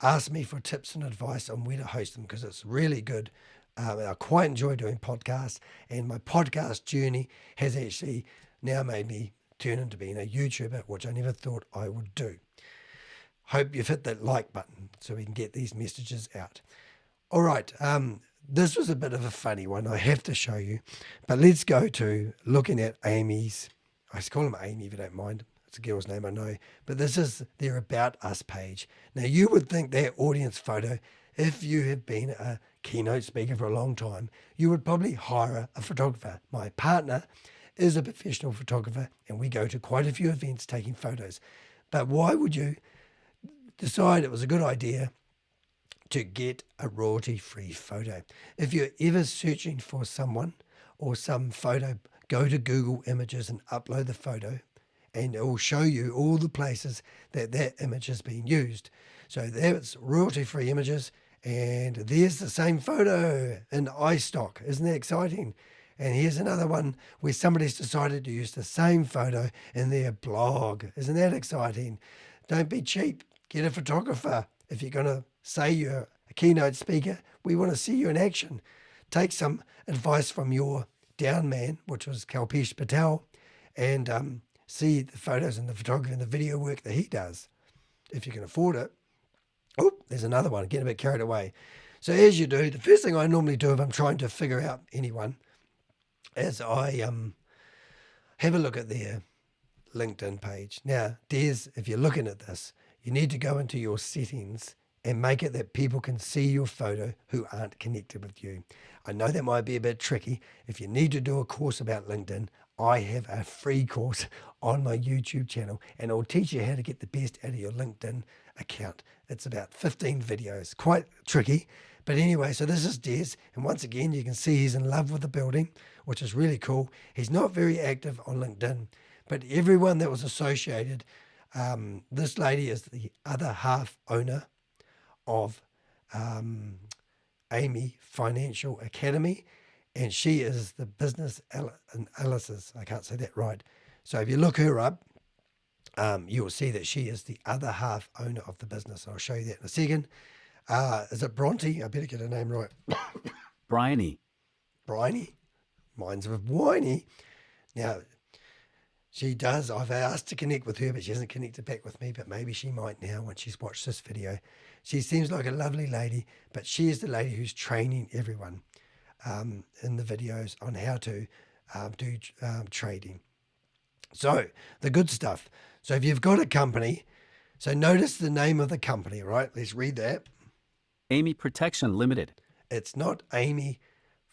Ask me for tips and advice on where to host them, because it's really good. I quite enjoy doing podcasts, and my podcast journey has actually now made me turn into being a YouTuber, which I never thought I would do. Hope you've hit that like button so we can get these messages out. All right, this was a bit of a funny one, I have to show you, but let's go to looking at Amy's. I call him Amy if you don't mind. It's a girl's name, I know, but this is their About Us page. Now, you would think their audience photo, if you have been a keynote speaker for a long time, you would probably hire a photographer. My partner is a professional photographer, and we go to quite a few events taking photos. But why would you decide it was a good idea to get a royalty-free photo? If you're ever searching for someone or some photo, go to Google Images and upload the photo, and it will show you all the places that that image has been used. So there's royalty-free images, and there's the same photo in iStock. Isn't that exciting? And here's another one where somebody's decided to use the same photo in their blog. Isn't that exciting? Don't be cheap. Get a photographer. If you're going to say you're a keynote speaker, we want to see you in action. Take some advice from your down man, which was Kalpesh Patel, and see the photos and the photography and the video work that he does, if you can afford it. Oh, there's another one. Getting a bit carried away. So as you do, the first thing I normally do if I'm trying to figure out anyone is I have a look at their LinkedIn page. Now, Des, if you're looking at this, you need to go into your settings and make it that people can see your photo who aren't connected with you. I know that might be a bit tricky. If you need to do a course about LinkedIn, I have a free course on my YouTube channel, and it'll teach you how to get the best out of your LinkedIn account. It's about 15 videos, quite tricky. But anyway, so this is Des, and once again, you can see he's in love with the building, which is really cool. He's not very active on LinkedIn, but everyone that was associated, this lady is the other half owner of Amey Financial Academy, and she is the business analysis. I can't say that right. So if you look her up, you'll see that she is the other half owner of the business. I'll show you that in a second. Is it Bronte? I better get her name right. Briony. Briony? Mine's with Whiny. Now, she does. I've asked to connect with her, but she hasn't connected back with me, but maybe she might now once she's watched this video. She seems like a lovely lady, but she is the lady who's training everyone in the videos on how to do trading. So the good stuff. So if you've got a company, so notice the name of the company, right? Let's read that. Amey Protection Limited. It's not Amey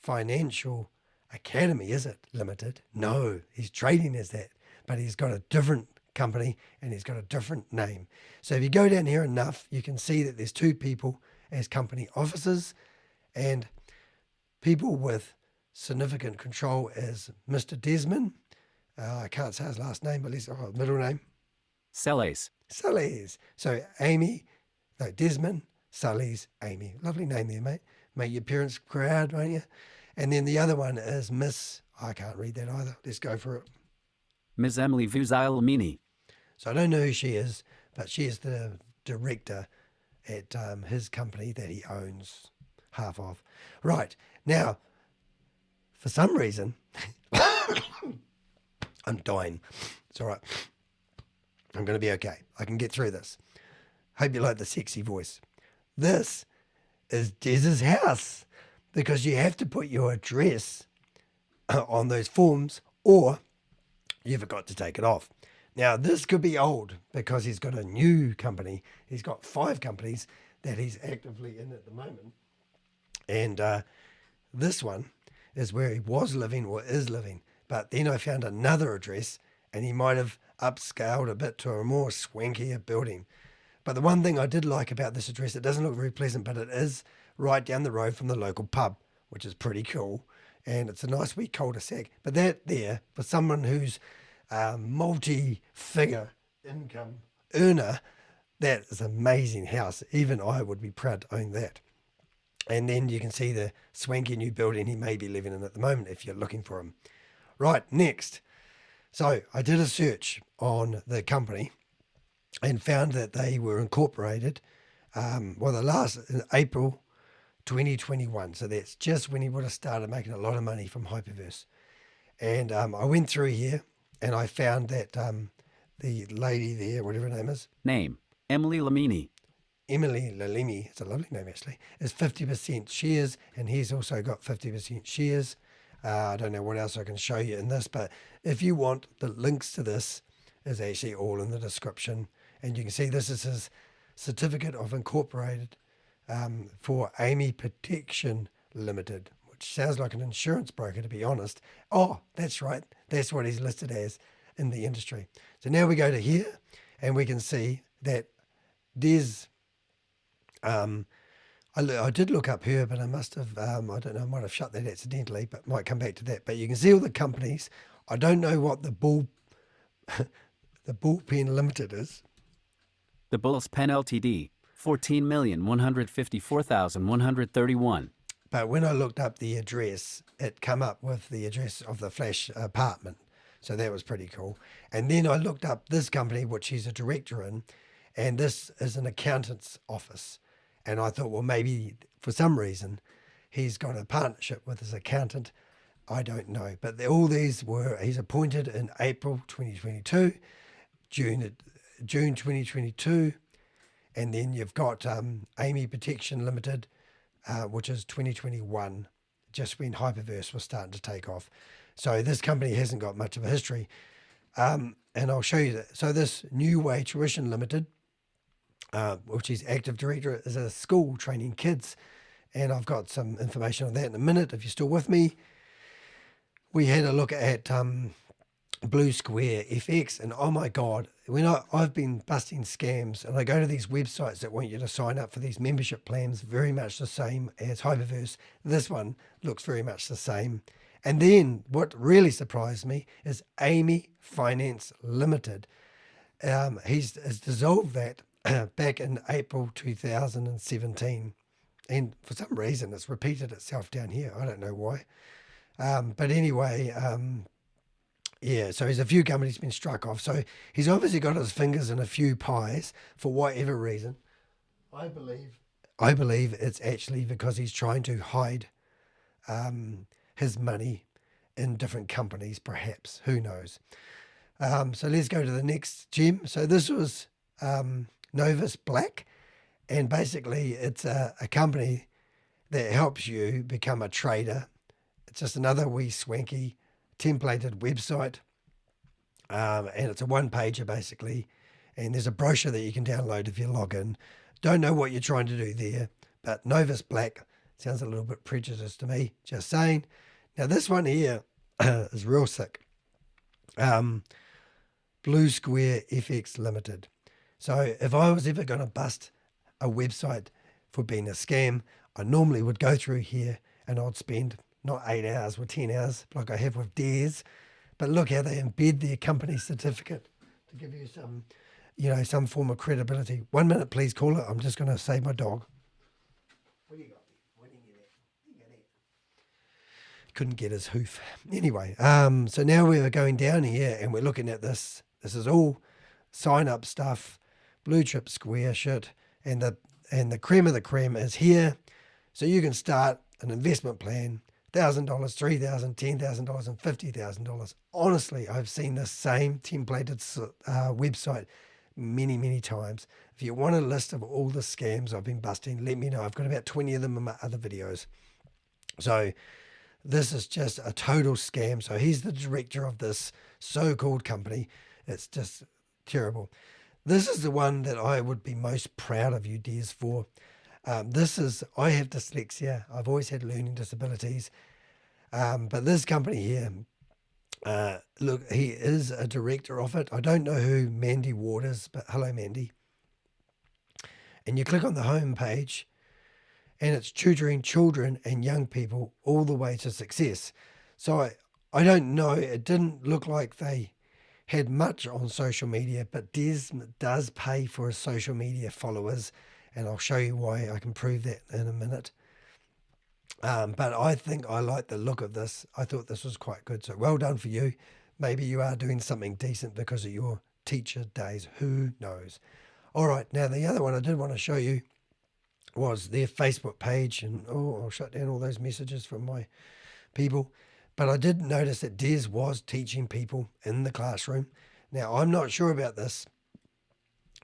Financial Academy, is it? Limited? No, he's trading as that, but he's got a different company, and he's got a different name. So if you go down here enough, you can see that there's two people as company officers, and people with significant control as Mr. Desmond. I can't say his last name, but middle name. Sellers. Sully's. So Desmond, Sully's, Amy. Lovely name there, mate. Make your parents proud, won't you? And then the other one is Miss, I can't read that either. Let's go for it. Ms. Emily Vuzilamini. So I don't know who she is, but she is the director at his company that he owns half of. Right. Now, for some reason, I'm dying. It's all right. I'm going to be okay. I can get through this. Hope you like the sexy voice. This is Des's house, because you have to put your address on those forms or you forgot to take it off. Now, this could be old because he's got a new company. He's got 5 companies that he's actively in at the moment. And this one is where he was living or is living. But then I found another address and he might have upscaled a bit to a more swankier building. But the one thing I did like about this address, it doesn't look very pleasant, but it is right down the road from the local pub, which is pretty cool. And it's a nice wee cul-de-sac. But that there, for someone who's a multi-figure income earner, that is an amazing house. Even I would be proud to own that. And then you can see the swanky new building he may be living in at the moment if you're looking for him. Right, next. So I did a search on the company and found that they were incorporated, in April 2021. So that's just when he would have started making a lot of money from Hyperverse. And I went through here and I found that the lady there, whatever her name is. Name, Emily Lamini. Emily Lalimi, it's a lovely name actually, is 50% shares, and he's also got 50% shares. I don't know what else I can show you in this, but if you want, the links to this is actually all in the description. And you can see this is his certificate of incorporated for Amey Protection Limited, which sounds like an insurance broker, to be honest. Oh, that's right. That's what he's listed as in the industry. So now we go to here and we can see that Des, I did look up her, but I must have, I don't know, I might have shut that accidentally, but might come back to that. But you can see all the companies. I don't know what the Bullpen Limited is. The Bulls Pen Ltd, 14,154,131. But when I looked up the address, it come up with the address of the Flash apartment. So that was pretty cool. And then I looked up this company, which he's a director in, and this is an accountant's office. And I thought, well, maybe for some reason he's got a partnership with his accountant. I don't know. But all these he's appointed in April 2022, June 2022. And then you've got Amey Protection Limited, which is 2021, just when Hyperverse was starting to take off. So this company hasn't got much of a history. And I'll show you that. So this New Way Tuition Limited, which he's active director, is a school training kids. And I've got some information on that in a minute, if you're still with me. We had a look at Blue Square FX, and oh my God, when I've been busting scams, and I go to these websites that want you to sign up for these membership plans, very much the same as Hyperverse. This one looks very much the same. And then what really surprised me is Amey Finance Limited. He's dissolved that back in April 2017. And for some reason, it's repeated itself down here. I don't know why. But anyway, yeah, so there's a few companies been struck off. So he's obviously got his fingers in a few pies for whatever reason. I believe it's actually because he's trying to hide his money in different companies, perhaps. Who knows? So let's go to the next gem. So this was Novus Black, and basically it's a company that helps you become a trader. It's just another wee swanky templated website, and it's a one-pager basically, and there's a brochure that you can download if you log in. Don't know what you're trying to do there, but Novus Black sounds a little bit prejudiced to me, just saying. Now this one here is real sick. Blue Square FX Limited. So if I was ever going to bust a website for being a scam, I normally would go through here and I'd spend not 8 hours or 10 hours like I have with Des, but look how they embed their company certificate to give you some, some form of credibility. 1 minute, please, call it. I'm just going to save my dog. What do you got there? What do you get at? You get it. Couldn't get his hoof. Anyway, so now we're going down here and we're looking at this. This is all sign up stuff, blue chip square shit, and the cream of the cream is here. So you can start an investment plan, $1,000, $3,000, $10,000, and $50,000. Honestly, I've seen the same templated website many, many times. If you want a list of all the scams I've been busting, let me know. I've got about 20 of them in my other videos. So this is just a total scam. So he's the director of this so-called company. It's just terrible. This is the one that I would be most proud of you, Des, for. I have dyslexia. I've always had learning disabilities. But this company here, look, he is a director of it. I don't know who Mandy Ward is, but hello, Mandy. And you click on the home page, and it's tutoring children and young people all the way to success. So I don't know. It didn't look like they had much on social media, but Des does pay for his social media followers, and I'll show you why. I can prove that in a minute. But I think I like the look of this. I thought this was quite good. So well done for you. Maybe you are doing something decent because of your teacher days. Who knows? All right. Now, the other one I did want to show you was their Facebook page. And I'll shut down all those messages from my people. But I did notice that Des was teaching people in the classroom. Now, I'm not sure about this,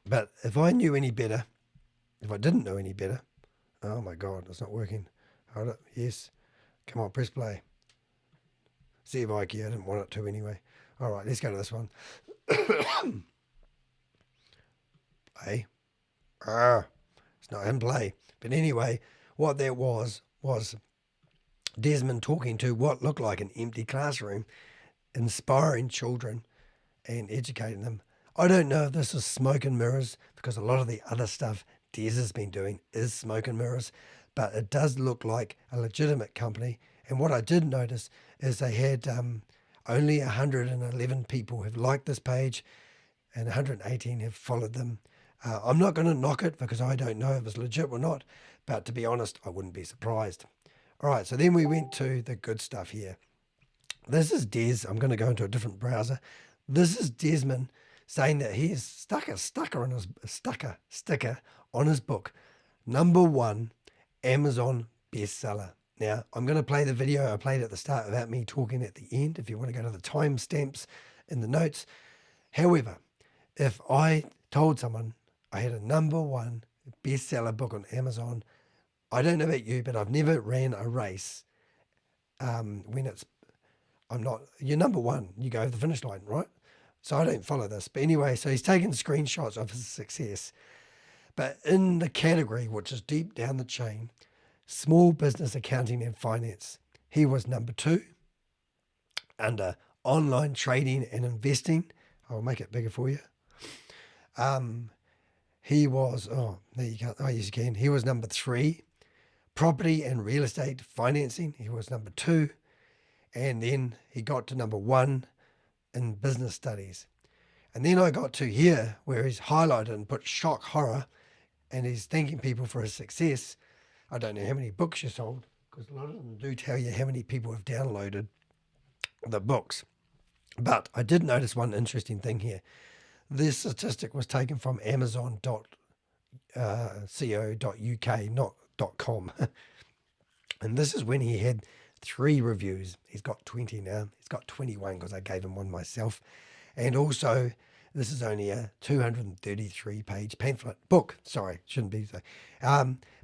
but if I knew any better, if I didn't know any better, oh my God, it's not working. Hold it. Yes. Come on, press play. See if I care. I didn't want it to anyway. All right, let's go to this one. Play. It's not in play. But anyway, what that was Desmond talking to what looked like an empty classroom, inspiring children and educating them. I don't know if this is smoke and mirrors, because a lot of the other stuff Des has been doing is smoke and mirrors, but it does look like a legitimate company. And what I did notice is they had only 111 people have liked this page and 118 have followed them. I'm not going to knock it because I don't know if it's legit or not, but to be honest, I wouldn't be surprised. All right, so then we went to the good stuff here. This is Des. I'm going to go into a different browser. This is Desmond saying that he has stuck a sticker on his book. #1 Amazon bestseller. Now, I'm going to play the video I played at the start without me talking at the end, if you want to go to the timestamps in the notes. However, if I told someone I had a #1 bestseller book on Amazon, I don't know about you, but I've never ran a race when you're #1, you go over the finish line, right? So I don't follow this. But anyway, so he's taken screenshots of his success. But in the category, which is deep down the chain, small business accounting and finance, he was #2. Under online trading and investing, I'll make it bigger for you. He was, there you go. Oh, yes, you can. He was #3. Property and real estate financing, he was #2. And then he got to #1 in business studies. And then I got to here where he's highlighted and put shock horror, and he's thanking people for his success. I don't know how many books you sold, because a lot of them do tell you how many people have downloaded the books. But I did notice one interesting thing here. This statistic was taken from amazon.co.uk, not .com. And this is when he had 3 reviews. He's got 20 now. He's got 21 because I gave him one myself. And also, this is only a 233-page pamphlet book. Sorry, shouldn't be so.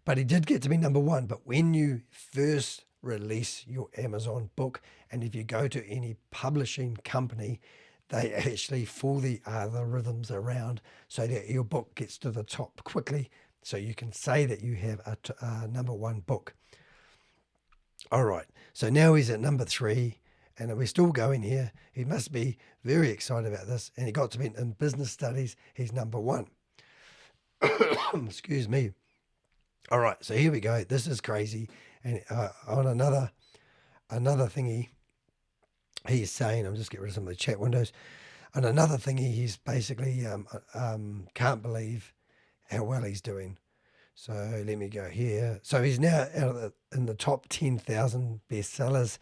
But he did get to be #1. But when you first release your Amazon book, and if you go to any publishing company, they actually fool the algorithms around so that your book gets to the top quickly, so you can say that you have a #1 book. All right, so now he's at #3, And we're still going here. He must be very excited about this. And he got to be in business studies. He's number 1. Excuse me. All right, so here we go. This is crazy. And on another thingy, he's saying, I'm just getting rid of some of the chat windows. On another thingy, he's basically can't believe how well he's doing. So let me go here. So he's now in the top 10,000 bestsellers.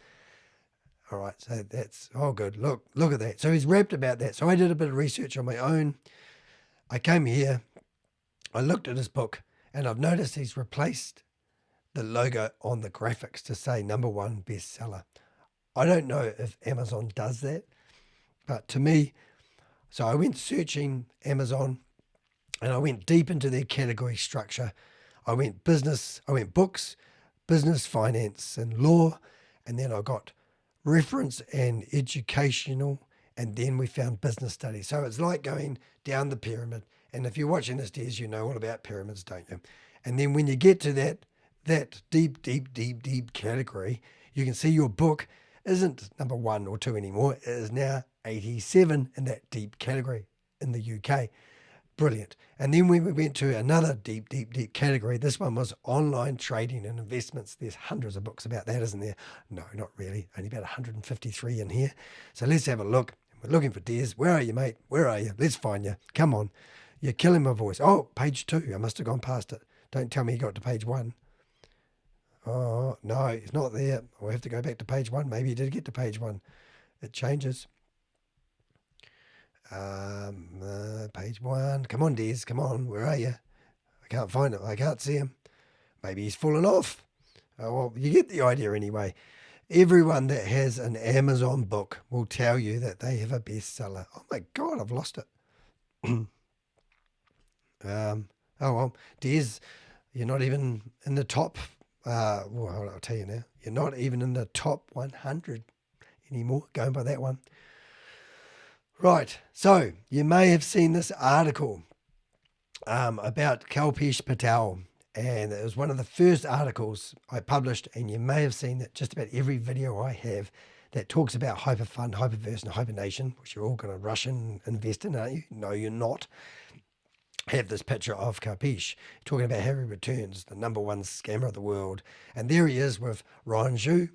All right, so that's all good. Look at that. So he's rapped about that. So I did a bit of research on my own. I came here, I looked at his book, and I've noticed he's replaced the logo on the graphics to say #1 bestseller. I don't know if Amazon does that, but to me, so I went searching Amazon, and I went deep into their category structure. I went books, business, finance, and law, and then I got reference and educational, and then we found business studies. So it's like going down the pyramid. And if you're watching this, Des, you know all about pyramids, don't you? And then when you get to that deep category, you can see your book isn't #1 or 2 anymore. It is now 87 in that deep category in the UK. Brilliant. And then when we went to another deep category, this one was online trading and investments. There's hundreds of books about that, isn't there? No, not really. Only about 153 in here. So let's have a look. We're looking for Des. Where are you, mate? Where are you? Let's find you. Come on. You're killing my voice. Oh, page 2. I must have gone past it. Don't tell me you got to page 1. Oh, no, it's not there. I'll have to go back to page 1. Maybe you did get to page 1. It changes. Page 1. Come on, Des. Come on. Where are you? I can't find him. I can't see him. Maybe he's fallen off. Oh, well, you get the idea anyway. Everyone that has an Amazon book will tell you that they have a bestseller. Oh my God, I've lost it. Oh well, Des, you're not even in the top. Well, I'll tell you now. You're not even in the top 100 anymore. Going by that one. Right. So you may have seen this article about Kalpesh Patel, and it was one of the first articles I published. And you may have seen that just about every video I have that talks about hyperfund, hyperverse, and hibernation, which you're all going to rush in and invest in, aren't you? No, you're not. Have this picture of Kalpesh talking about how he returns, the #1 scammer of the world. And there he is with Ryan Zhu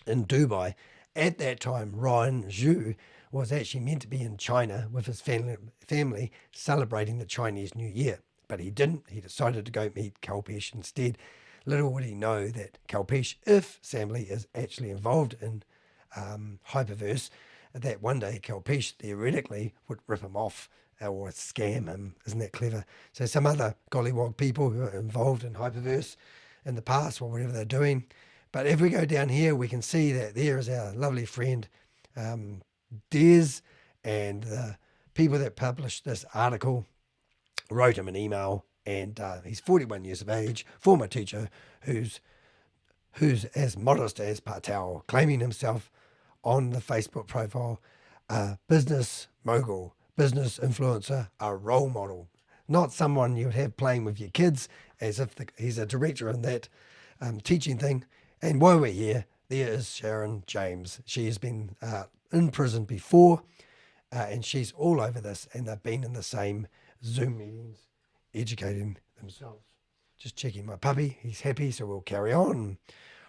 in Dubai. At that time, Ryan Zhu was actually meant to be in China with his family celebrating the Chinese New Year. But he didn't. He decided to go meet Kalpesh instead. Little would he know that Kalpesh, if Samley is actually involved in Hyperverse, that one day Kalpesh theoretically would rip him off or scam him. Isn't that clever? So some other gollywog people who are involved in Hyperverse in the past or whatever they're doing. But if we go down here, we can see that there is our lovely friend Des, and the people that published this article wrote him an email, and he's 41 years of age, former teacher who's as modest as Patel, claiming himself on the Facebook profile, a business mogul, business influencer, a role model, not someone you'd have playing with your kids as if he's a director in that teaching thing. And while we're here, there is Sharon James. She has been in prison before, and she's all over this, and they've been in the same Zoom meetings, educating themselves. Just checking my puppy. He's happy, so we'll carry on.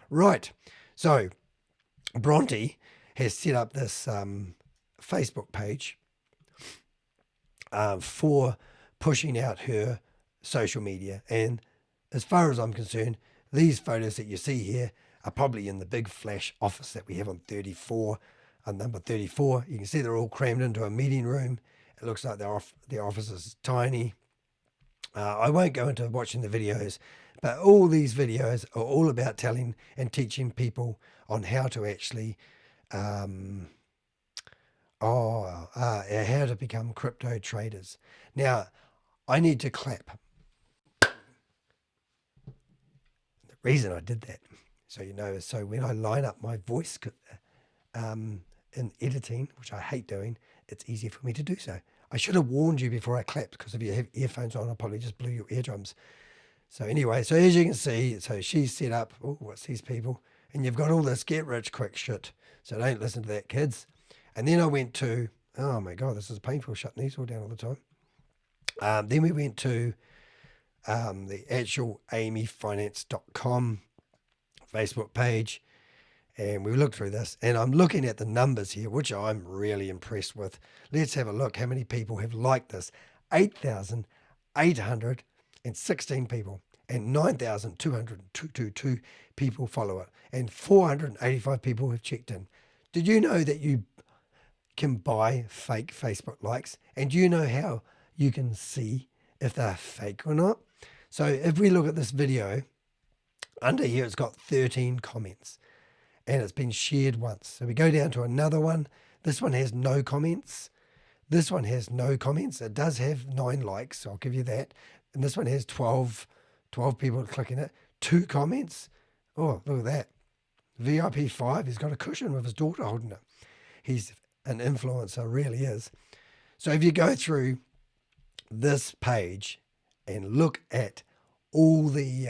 Right. So Bronte has set up this Facebook page for pushing out her social media. And as far as I'm concerned, these photos that you see here are probably in the big flash office that we have on 34, on number 34. You can see they're all crammed into a meeting room. It looks like their office is tiny. I won't go into watching the videos, but all these videos are all about telling and teaching people on how to actually, how to become crypto traders. Now, I need to clap. The reason I did that, so you know, is so when I line up my voice in editing, which I hate doing, it's easier for me to do so. I should have warned you before I clapped, because if you have earphones on, I probably just blew your eardrums. So anyway, so as you can see, so she's set up, oh, what's these people? And you've got all this get rich quick shit. So don't listen to that, kids. And then I went to, oh my God, this is painful shutting these all down all the time. Then we went to the actual amyfinance.com Facebook page, and we looked through this, and I'm looking at the numbers here, which I'm really impressed with. Let's have a look how many people have liked this. 8,816 people, and 9,222 people follow it, and 485 people have checked in. Did you know that you can buy fake Facebook likes? And do you know how you can see if they're fake or not? So if we look at this video, under here it's got 13 comments, and it's been shared once. So we go down to another one. This one has no comments. This one has no comments. It does have 9 likes, so I'll give you that. And this one has 12 people clicking it. 2 comments. Oh, look at that. VIP 5, he's got a cushion with his daughter holding it. He's an influencer, really is. So if you go through this page and look at all the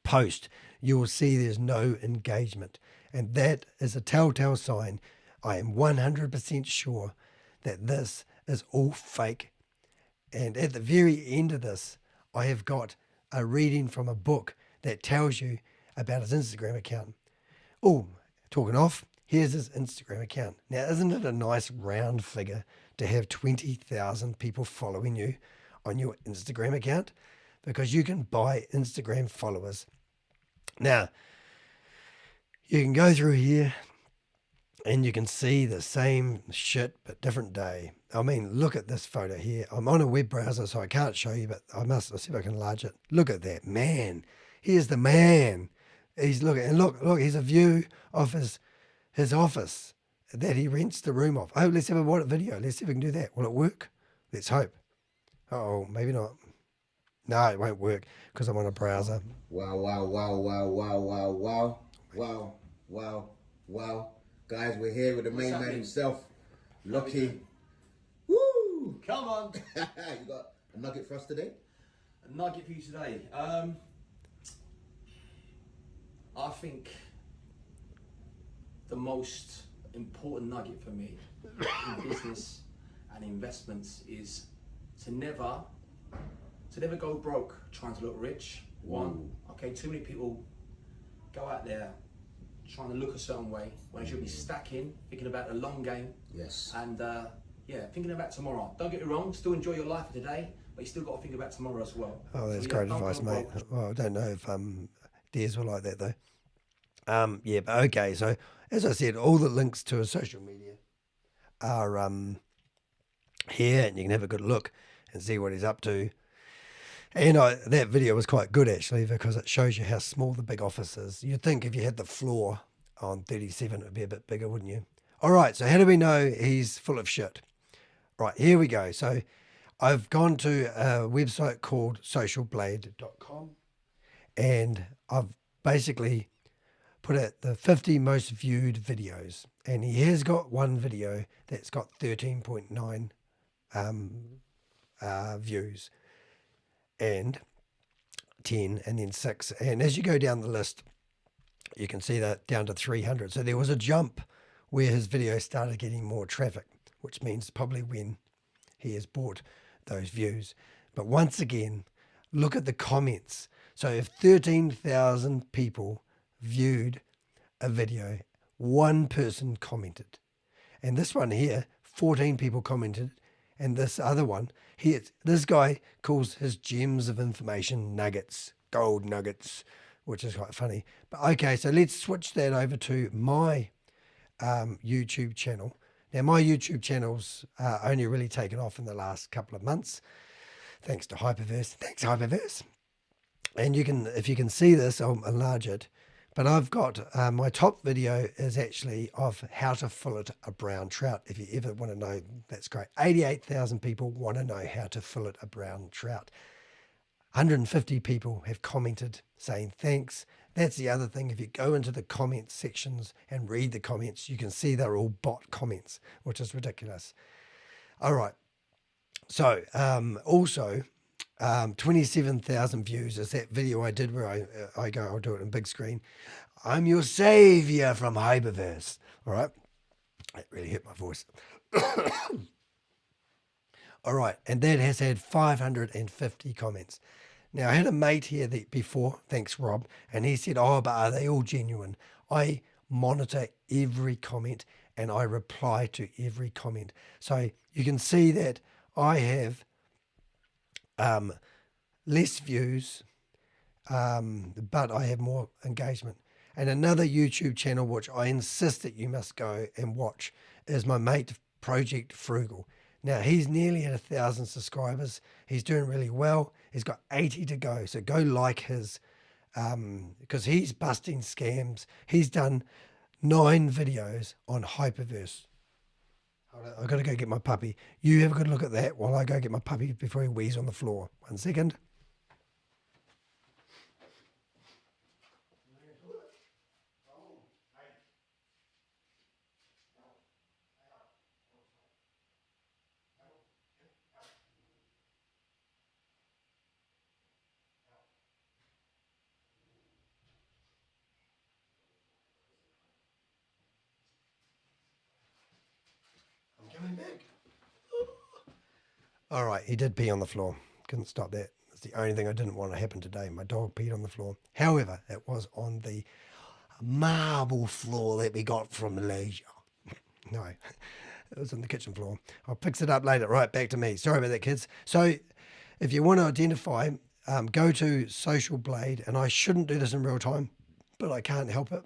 posts, you will see there's no engagement. And that is a telltale sign. I am 100% sure that this is all fake. And at the very end of this, I have got a reading from a book that tells you about his Instagram account. Oh, talking off, here's his Instagram account. Now, isn't it a nice round figure to have 20,000 people following you on your Instagram account? Because you can buy Instagram followers. Now, you can go through here and you can see the same shit but different day. I mean, look at this photo here. I'm on a web browser, so I can't show you, but I'll see if I can enlarge it. Look at that man. Here's the man. He's looking, and look, here's a view of his office that he rents the room off. Oh, let's have a video. Let's see if we can do that. Will it work? Let's hope. Oh, maybe not. No, it won't work because I'm on a browser. Wow. Guys, we're here with the main man himself, Lucky. Woo! Come on. You got a nugget for us today? A nugget for you today. I think the most important nugget for me in business and investments is to never go broke trying to look rich. One, okay, too many people go out there trying to look a certain way when they should be stacking, thinking about the long game. Yes. And thinking about tomorrow. Don't get me wrong, still enjoy your life today, but you still got to think about tomorrow as well. Oh, that's great advice, mate. Well, I don't know if Des will like that though. But okay. So as I said, all the links to his social media are here, and you can have a good look and see what he's up to. And that video was quite good actually, because it shows you how small the big office is. You'd think if you had the floor on 37, it would be a bit bigger, wouldn't you? All right, so how do we know he's full of shit? Right, here we go. So I've gone to a website called Socialblade.com, and I've basically put out the 50 most viewed videos. And he has got one video that's got 13.9 views, and 10, and then 6. And as you go down the list, you can see that down to 300. So there was a jump where his video started getting more traffic, which means probably when he has bought those views. But once again, look at the comments. So if 13,000 people viewed a video, one person commented. And this one here, 14 people commented. And this other one, this guy calls his gems of information nuggets, gold nuggets, which is quite funny. But okay, so let's switch that over to my YouTube channel. Now, my YouTube channel's only really taken off in the last couple of months, thanks to Hyperverse. Thanks, Hyperverse. And you can, if you can see this, I'll enlarge it. But I've got, my top video is actually of how to fillet a brown trout. If you ever want to know, that's great. 88,000 people want to know how to fillet a brown trout. 150 people have commented saying thanks. That's the other thing. If you go into the comments sections and read the comments, you can see they're all bot comments, which is ridiculous. All right. So also, 27,000 views is that video I did where I go, I'll do it in big screen. I'm your savior from Hyperverse. All right. That really hit my voice. All right. And that has had 550 comments. Now, I had a mate here before, thanks, Rob, and he said, oh, but are they all genuine? I monitor every comment and I reply to every comment. So you can see that I have less views, but I have more engagement. And another YouTube channel, which I insist that you must go and watch, is my mate, Project Frugal. Now, he's nearly at 1,000 subscribers. He's doing really well. He's got 80 to go. So go like his, because he's busting scams. He's done 9 videos on Hyperverse. I've got to go get my puppy. You have a good look at that while I go get my puppy before he wheezes on the floor. 1 second. Coming back. All right, he did pee on the floor. Couldn't stop that. That's the only thing I didn't want to happen today. My dog peed on the floor. However, it was on the marble floor that we got from Malaysia. No, it was on the kitchen floor. I'll fix it up later. Right, back to me. Sorry about that, kids. So if you want to identify, go to Socialblade, and I shouldn't do this in real time, but I can't help it.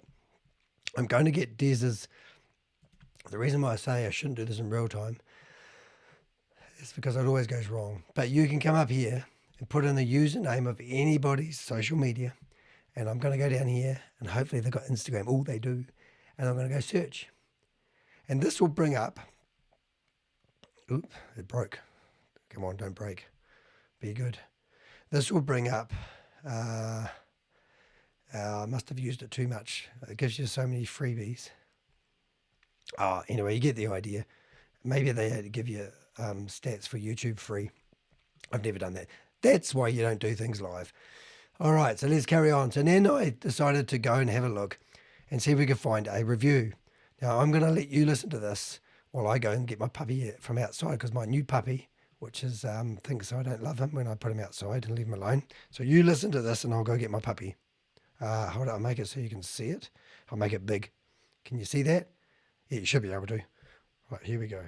I'm going to get Des's. The reason why I say I shouldn't do this in real time is because it always goes wrong. But you can come up here and put in the username of anybody's social media. And I'm going to go down here and hopefully they've got Instagram. Oh, they do. And I'm going to go search. And this will bring up. Oop, it broke. Come on, don't break. Be good. This will bring up. I must have used it too much. It gives you so many freebies. Anyway, you get the idea. Maybe they had to give you stats for YouTube free. I've never done that. That's why you don't do things live. All right, so let's carry on. So then I decided to go and have a look and see if we could find a review. Now, I'm going to let you listen to this while I go and get my puppy from outside, because my new puppy, which is thinks I don't love him when I put him outside and leave him alone. So you listen to this and I'll go get my puppy. Hold on, I'll make it so you can see it. I'll make it big. Can you see that? Yeah, you should be able to. Right, here we go.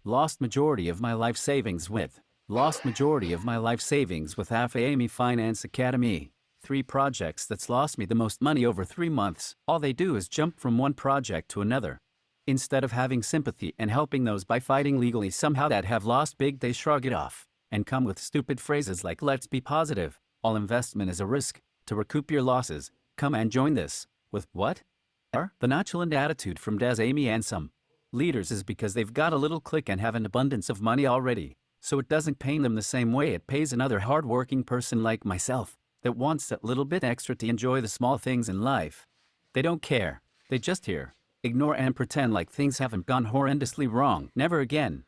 Lost majority of my life savings with FCA Finance Academy. 3 projects that's lost me the most money over 3 months. All they do is jump from one project to another. Instead of having sympathy and helping those by fighting legally somehow that have lost big, they shrug it off and come with stupid phrases like let's be positive. All investment is a risk. To recoup your losses, come and join this. With what? The nonchalant attitude from Des Amey and some leaders is because they've got a little clique and have an abundance of money already, so it doesn't pain them the same way it pays another hard-working person like myself that wants that little bit extra to enjoy the small things in life. They don't care. They just hear, ignore and pretend like things haven't gone horrendously wrong. Never again.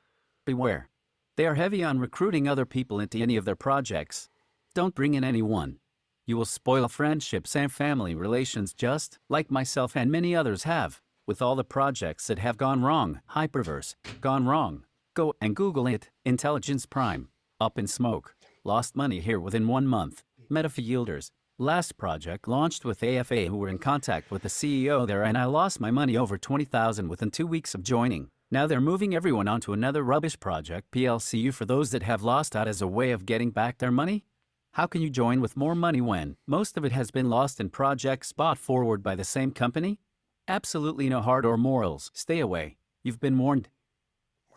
Beware. They are heavy on recruiting other people into any of their projects. Don't bring in anyone. You will spoil friendships and family relations just like myself and many others have with all the projects that have gone wrong. Hyperverse, gone wrong. Go and Google it. Intelligence Prime, up in smoke. Lost money here within 1 month. Metafi Yielders, last project launched with AFA who were in contact with the CEO there, and I lost my money over 20,000 within 2 weeks of joining. Now they're moving everyone onto another rubbish project, PLCU, for those that have lost out as a way of getting back their money. How can you join with more money when most of it has been lost in projects bought forward by the same company? Absolutely no heart or morals. Stay away. You've been warned.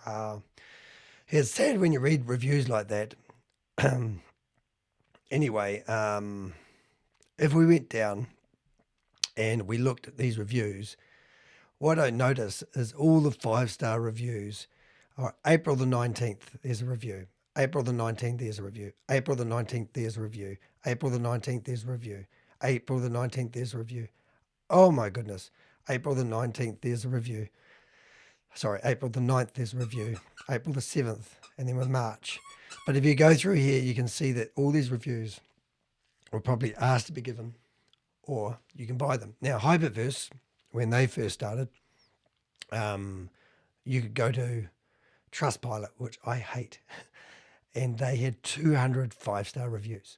Wow. It's sad when you read reviews like that. Anyway, if we went down and we looked at these reviews, what I notice is all the 5-star reviews are April the 19th, there's a review. April the 19th, there's a review. April the 19th, there's a review. April the 19th, there's a review. April the 19th, there's a review. Oh my goodness. April the 19th, there's a review. sorry, April the 9th, there's a review, April the 7th, and then with March. But if you go through here, you can see that all these reviews were probably asked to be given, or you can buy them. Now, Hyperverse, when they first started, you could go to Trustpilot, which I hate, and they had 200 5-star reviews.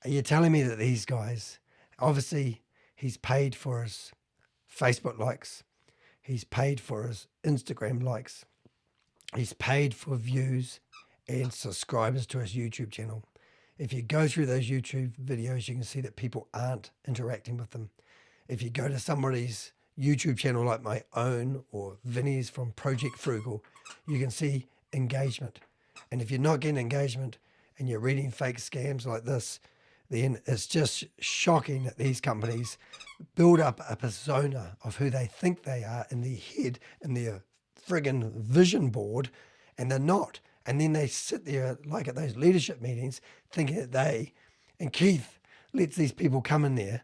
Are you telling me that these guys, obviously he's paid for his Facebook likes, he's paid for his Instagram likes, he's paid for views and subscribers to his YouTube channel. If you go through those YouTube videos, you can see that people aren't interacting with them. If you go to somebody's YouTube channel like my own or Vinny's from Project Frugal, you can see engagement. And if you're not getting engagement and you're reading fake scams like this, then it's just shocking that these companies build up a persona of who they think they are in their head, in their friggin' vision board, and they're not. And then they sit there like at those leadership meetings thinking that they, and Keith lets these people come in there.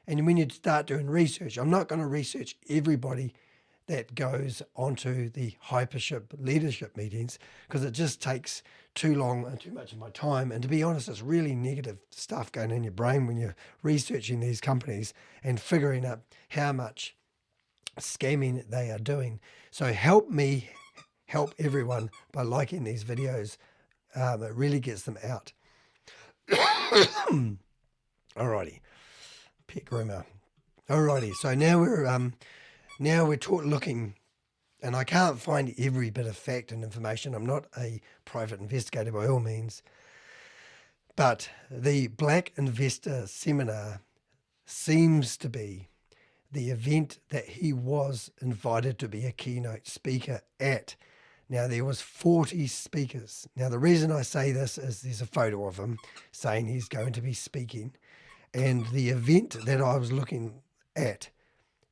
And when you start doing research, I'm not going to research everybody that goes onto the hypership leadership meetings because it just takes too long and too much of my time. And to be honest, it's really negative stuff going in your brain when you're researching these companies and figuring out how much scamming they are doing. So help me help everyone by liking these videos. It really gets them out. Alrighty. Pet groomer. Alrighty. So now we're looking, and I can't find every bit of fact and information. I'm not a private investigator by all means, but the Black Investor Seminar seems to be the event that he was invited to be a keynote speaker at. Now, there was 40 speakers. Now, the reason I say this is there's a photo of him saying he's going to be speaking, and the event that I was looking at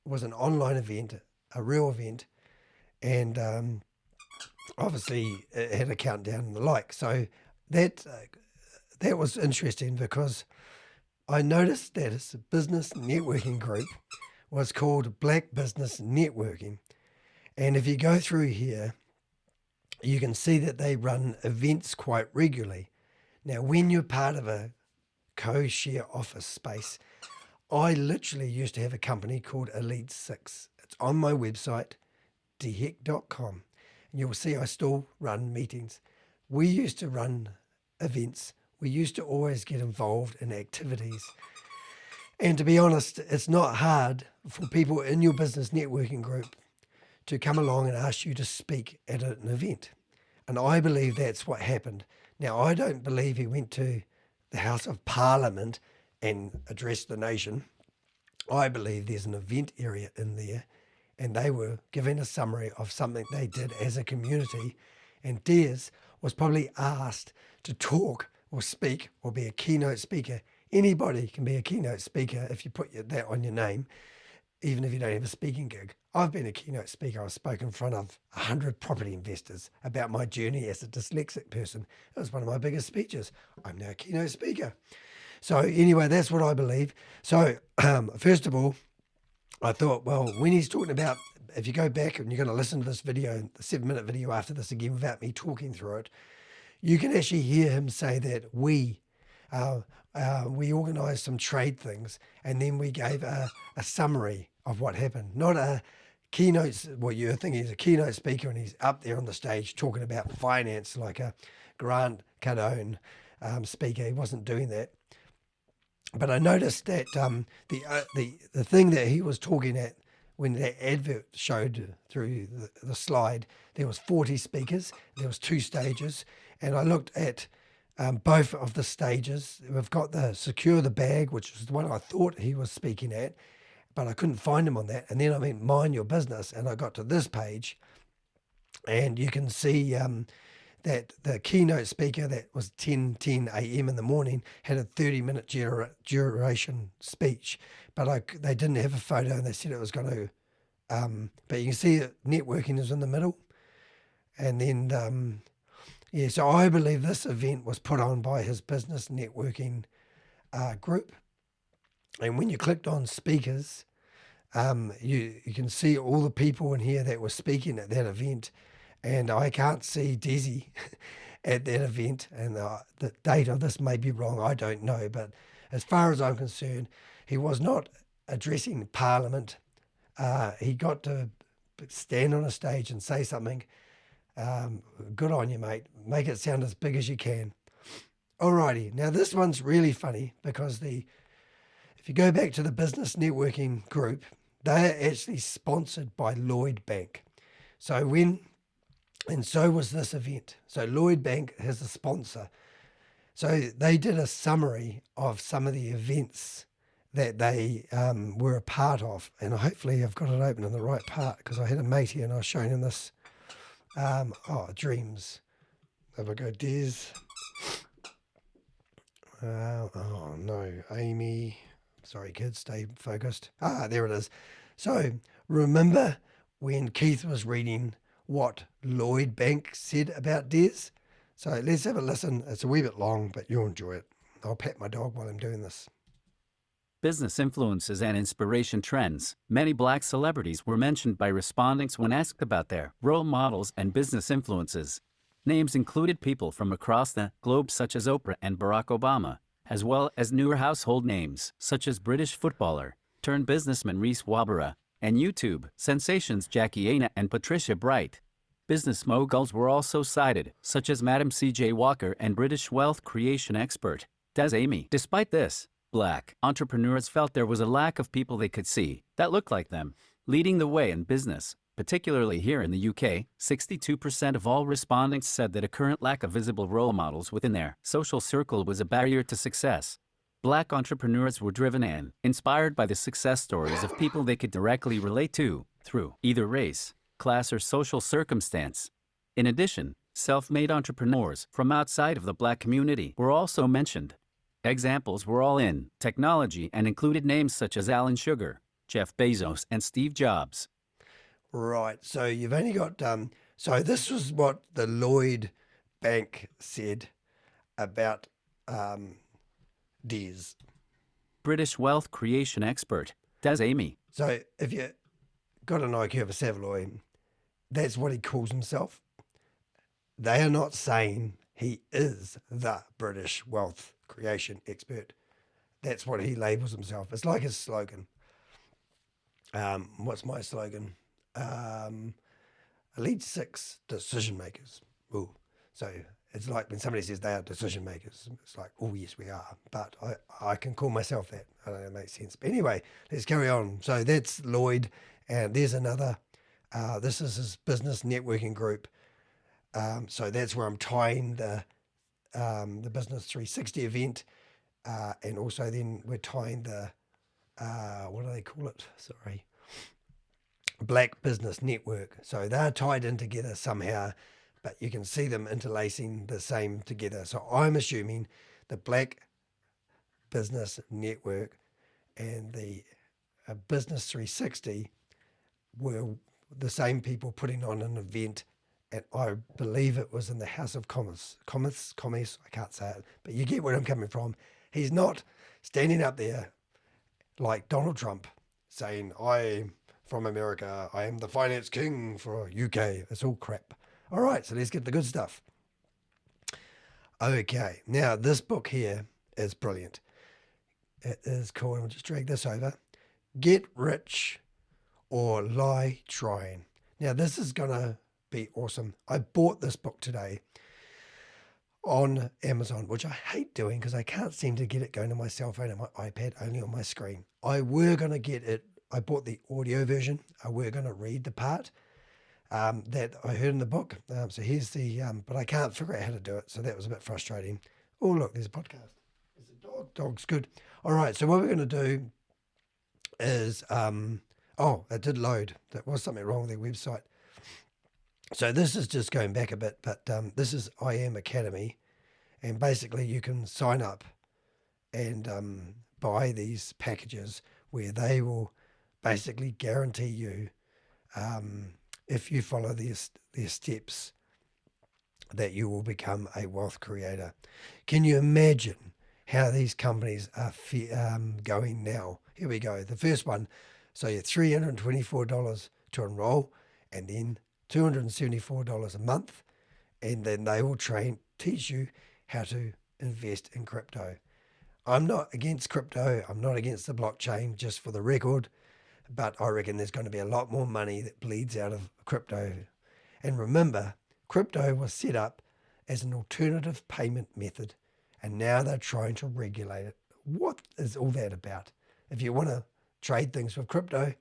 was an online event, a real event, and obviously it had a countdown and the like. So that was interesting because I noticed that his business networking group was called Black Business Networking. And if you go through here, you can see that they run events quite regularly. Now, when you're part of a co-share office space, I literally used to have a company called Elite 6. It's on my website, deheck.com. And you'll see I still run meetings. We used to run events. We used to always get involved in activities. And to be honest, it's not hard for people in your business networking group to come along and ask you to speak at an event. And I believe that's what happened. Now, I don't believe he went to the House of Parliament and addressed the nation. I believe there's an event area in there, and they were giving a summary of something they did as a community. And Des was probably asked to talk or speak or be a keynote speaker. Anybody can be a keynote speaker if you put that on your name, even if you don't have a speaking gig. I've been a keynote speaker. I've spoken in front of 100 property investors about my journey as a dyslexic person. It was one of my biggest speeches. I'm now a keynote speaker. So anyway, that's what I believe. So first of all, I thought, well, when he's talking about, if you go back and you're going to listen to this video, the 7-minute video after this again without me talking through it, you can actually hear him say that we organised some trade things, and then we gave a summary of what happened. Not a keynote, well, you're thinking he's a keynote speaker and he's up there on the stage talking about finance like a Grant Cardone speaker. He wasn't doing that. But I noticed that the thing that he was talking at when that advert showed through the slide, there was 40 speakers, there was 2 stages, and I looked at both of the stages. We've got the Secure the Bag, which was the one I thought he was speaking at, but I couldn't find him on that. And then I went Mind Your Business, and I got to this page, and you can see that the keynote speaker that was 10:10 a.m. in the morning had a 30-minute duration speech, but they didn't have a photo, and they said it was going to, but you can see that networking is in the middle. And then, yeah, so I believe this event was put on by his business networking group. And when you clicked on speakers, You can see all the people in here that were speaking at that event, and I can't see Desi at that event. And the date of this may be wrong, I don't know. But as far as I'm concerned, he was not addressing Parliament. He got to stand on a stage and say something. Good on you, mate. Make it sound as big as you can. Alrighty, now this one's really funny because if you go back to the business networking group, they're actually sponsored by Lloyds Bank. So so was this event. So Lloyds Bank has a sponsor. So they did a summary of some of the events that they were a part of. And hopefully I've got it open in the right part because I had a mate here and I was showing him this. Dreams. There we go, Des. Oh no, Amy. Sorry, kids, stay focused. There it is. So remember when Keith was reading what Lloyds Bank said about Des? So let's have a listen. It's a wee bit long, but you'll enjoy it. I'll pat my dog while I'm doing this. Business influences and inspiration trends. Many black celebrities were mentioned by respondents when asked about their role models and business influences. Names included people from across the globe such as Oprah and Barack Obama, as well as newer household names such as British footballer turned businessman Reese Wabara and YouTube sensations Jackie Aina and Patricia Bright. Business moguls were also cited, such as Madam C.J. Walker and British wealth creation expert Des Amey. Despite this, black entrepreneurs felt there was a lack of people they could see that looked like them, leading the way in business. Particularly here in the UK, 62% of all respondents said that a current lack of visible role models within their social circle was a barrier to success. Black entrepreneurs were driven and inspired by the success stories of people they could directly relate to through either race, class, or social circumstance. In addition, self-made entrepreneurs from outside of the black community were also mentioned. Examples were all in technology and included names such as Alan Sugar, Jeff Bezos, and Steve Jobs. Right, so you've only got, so this was what the Lloyds Bank said about Des. British wealth creation expert, Des Amey. So if you got an IQ of a Savaloy, that's what he calls himself. They are not saying he is the British wealth creation expert. That's what he labels himself. It's like his slogan. What's my slogan? Elite 6 decision makers. Ooh. So it's like when somebody says they are decision makers, it's like, oh yes, we are. But I can call myself that. I don't know if it makes sense. But anyway, let's carry on. So that's Lloyd, and there's another. This is his business networking group. So that's where I'm tying the Business 360 event, and also then we're tying the what do they call it? Sorry. Black Business Network. So they're tied in together somehow, but you can see them interlacing the same together. So I'm assuming the Black Business Network and the Business 360 were the same people putting on an event, and I believe it was in the House of Commerce, I can't say it, but you get where I'm coming from. He's not standing up there like Donald Trump saying, I'm from America, I am the finance king for UK. It's all crap. All right, so let's get the good stuff. Okay, now this book here is brilliant. It is called, I'll just drag this over, Get Rich or Lie Trying. Now this is going to be awesome. I bought this book today on Amazon, which I hate doing because I can't seem to get it going on my cell phone and my iPad, only on my screen. I were going to get it. I bought the audio version. I were going to read the part that I heard in the book. So here's the, but I can't figure out how to do it. So that was a bit frustrating. Oh, look, there's a podcast. There's a dog. Dog's good. All right. So what we're going to do is, oh, it did load. There was something wrong with their website. So this is just going back a bit, but this is I Am Academy. And basically you can sign up and buy these packages where they will basically guarantee you, if you follow their steps, that you will become a wealth creator. Can you imagine how these companies are going now? Here we go. The first one, So you're $324 to enroll, and then $274 a month, and then they will teach you how to invest in crypto. I'm not against crypto. I'm not against the blockchain, just for the record, but I reckon there's going to be a lot more money that bleeds out of crypto. And remember, crypto was set up as an alternative payment method, and now they're trying to regulate it. What is all that about? If you want to trade things with crypto,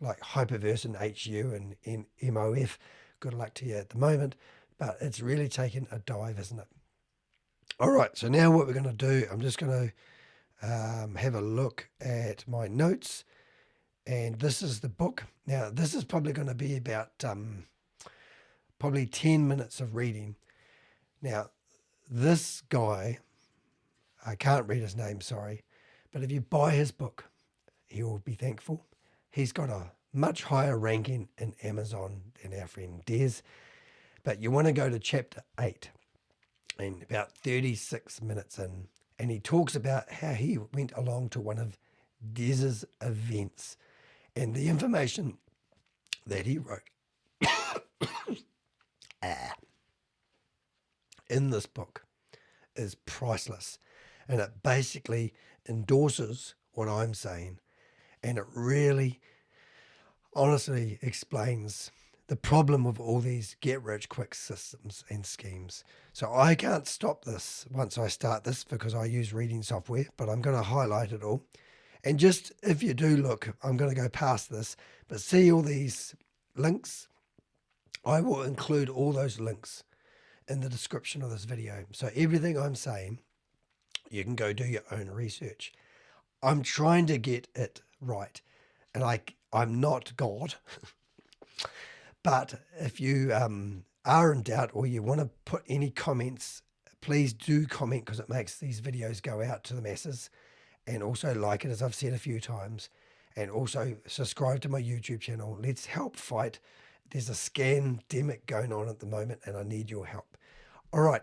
like Hyperverse and HU and MOF, good luck to you at the moment, but it's really taken a dive, isn't it? All right, so now what we're going to do, I'm just going to have a look at my notes, and this is the book. Now, this is probably going to be about probably 10 minutes of reading. Now, this guy, I can't read his name, sorry, but if you buy his book, he will be thankful. He's got a much higher ranking in Amazon than our friend Des, but you want to go to chapter 8 and about 36 minutes in, and he talks about how he went along to one of Des's events, and the information that he wrote in this book is priceless, and it basically endorses what I'm saying, and it really honestly explains the problem of all these get-rich-quick systems and schemes. So I can't stop this once I start this because I use reading software, but I'm going to highlight it all. And just if you do look, I'm going to go past this, but see all these links? I will include all those links in the description of this video. So everything I'm saying, you can go do your own research. I'm trying to get it right, and I'm not God. But if you are in doubt or you want to put any comments, please do comment, because it makes these videos go out to the masses. And also like it, as I've said a few times, and also subscribe to my YouTube channel. Let's help fight. There's a scandemic going on at the moment, and I need your help. All right,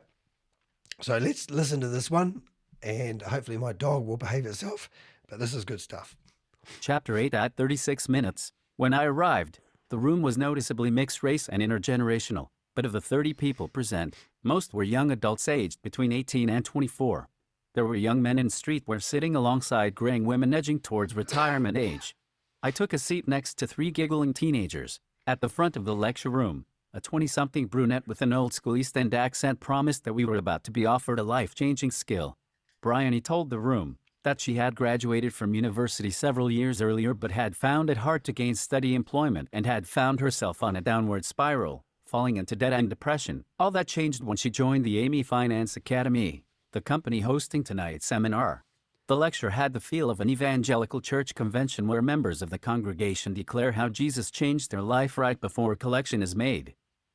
so let's listen to this one, and hopefully my dog will behave itself, but this is good stuff. Chapter 8 at 36 minutes. When I arrived, the room was noticeably mixed race and intergenerational, but of the 30 people present, most were young adults aged between 18 and 24. There were young men in streetwear sitting alongside graying women edging towards retirement age. I took a seat next to 3 giggling teenagers. At the front of the lecture room, a 20-something brunette with an old-school East End accent promised that we were about to be offered a life-changing skill. Briony told the room that she had graduated from university several years earlier but had found it hard to gain steady employment and had found herself on a downward spiral, falling into debt and depression. All that changed when she joined the Amey Finance Academy, the company hosting tonight's seminar. The lecture had the feel of an evangelical church convention where members of the congregation declare how Jesus changed their life right before a collection is made.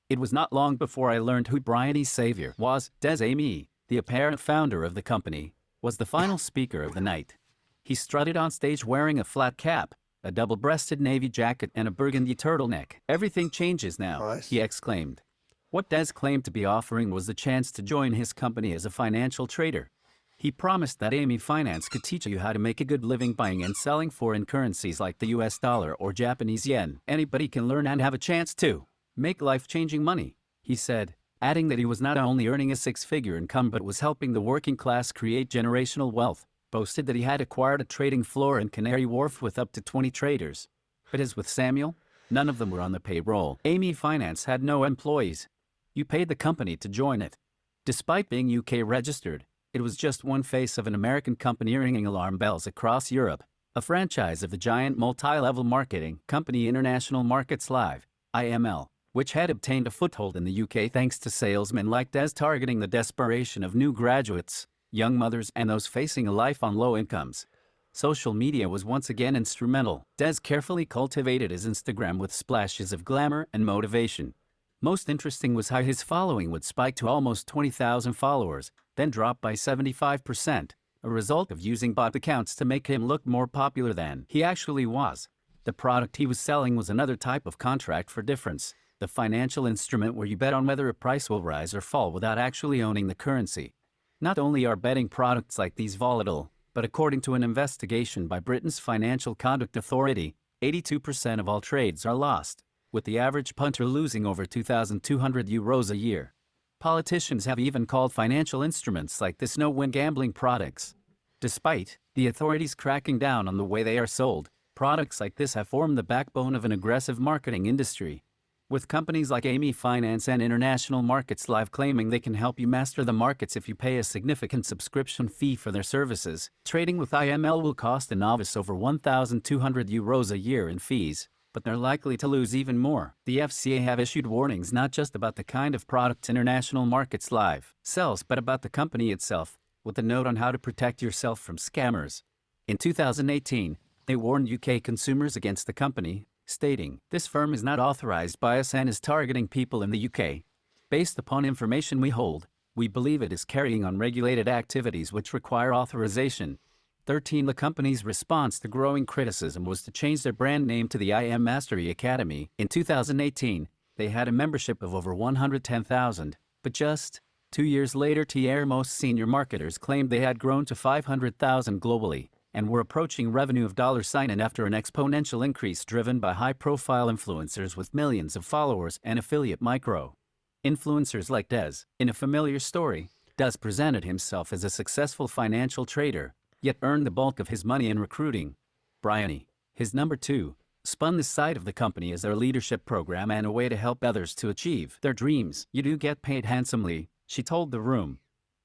It was not long before I learned who Briony's savior was. Des Amey, the apparent founder of the company, was the final speaker of the night. He strutted on stage wearing a flat cap, a double-breasted navy jacket, and a burgundy turtleneck. "Everything changes now," Nice. he exclaimed. What Des claimed to be offering was the chance to join his company as a financial trader. He promised that Amey Finance could teach you how to make a good living buying and selling foreign currencies like the US dollar or Japanese yen. Anybody can learn and have a chance to make life-changing money, he said, adding that he was not only earning a 6-figure income but was helping the working class create generational wealth. Boasted that he had acquired a trading floor in Canary Wharf with up to 20 traders. But as with Samuel, none of them were on the payroll. Amey Finance had no employees. You paid the company to join it. Despite being UK registered, it was just one face of an American company ringing alarm bells across Europe, a franchise of the giant multi-level marketing company International Markets Live, IML, which had obtained a foothold in the UK thanks to salesmen like Des targeting the desperation of new graduates, young mothers, and those facing a life on low incomes. Social media was once again instrumental. Des carefully cultivated his Instagram with splashes of glamour and motivation. Most interesting was how his following would spike to almost 20,000 followers, then drop by 75%, a result of using bot accounts to make him look more popular than he actually was. The product he was selling was another type of contract for difference, the financial instrument where you bet on whether a price will rise or fall without actually owning the currency. Not only are betting products like these volatile, but according to an investigation by Britain's Financial Conduct Authority, 82% of all trades are lost, with the average punter losing over 2,200 euros a year. Politicians have even called financial instruments like this no-win gambling products. Despite the authorities cracking down on the way they are sold, products like this have formed the backbone of an aggressive marketing industry, with companies like Amey Finance and International Markets Live claiming they can help you master the markets if you pay a significant subscription fee for their services. Trading with IML will cost a novice over 1,200 euros a year in fees, but they're likely to lose even more. The FCA have issued warnings not just about the kind of product International Markets Live sells, but about the company itself, with a note on how to protect yourself from scammers. In 2018, they warned UK consumers against the company, stating, "This firm is not authorized by us and is targeting people in the UK. Based upon information we hold, we believe it is carrying on regulated activities which require authorization." 13. The company's response to growing criticism was to change their brand name to the IM Mastery Academy. In 2018, they had a membership of over 110,000, but just 2 years later, most senior marketers claimed they had grown to 500,000 globally and were approaching revenue of $, and after an exponential increase driven by high-profile influencers with millions of followers and affiliate micro-influencers like Des. In a familiar story, Des presented himself as a successful financial trader, yet earned the bulk of his money in recruiting. Briony, his number 2, spun this side of the company as their leadership program and a way to help others to achieve their dreams. "You do get paid handsomely," she told the room.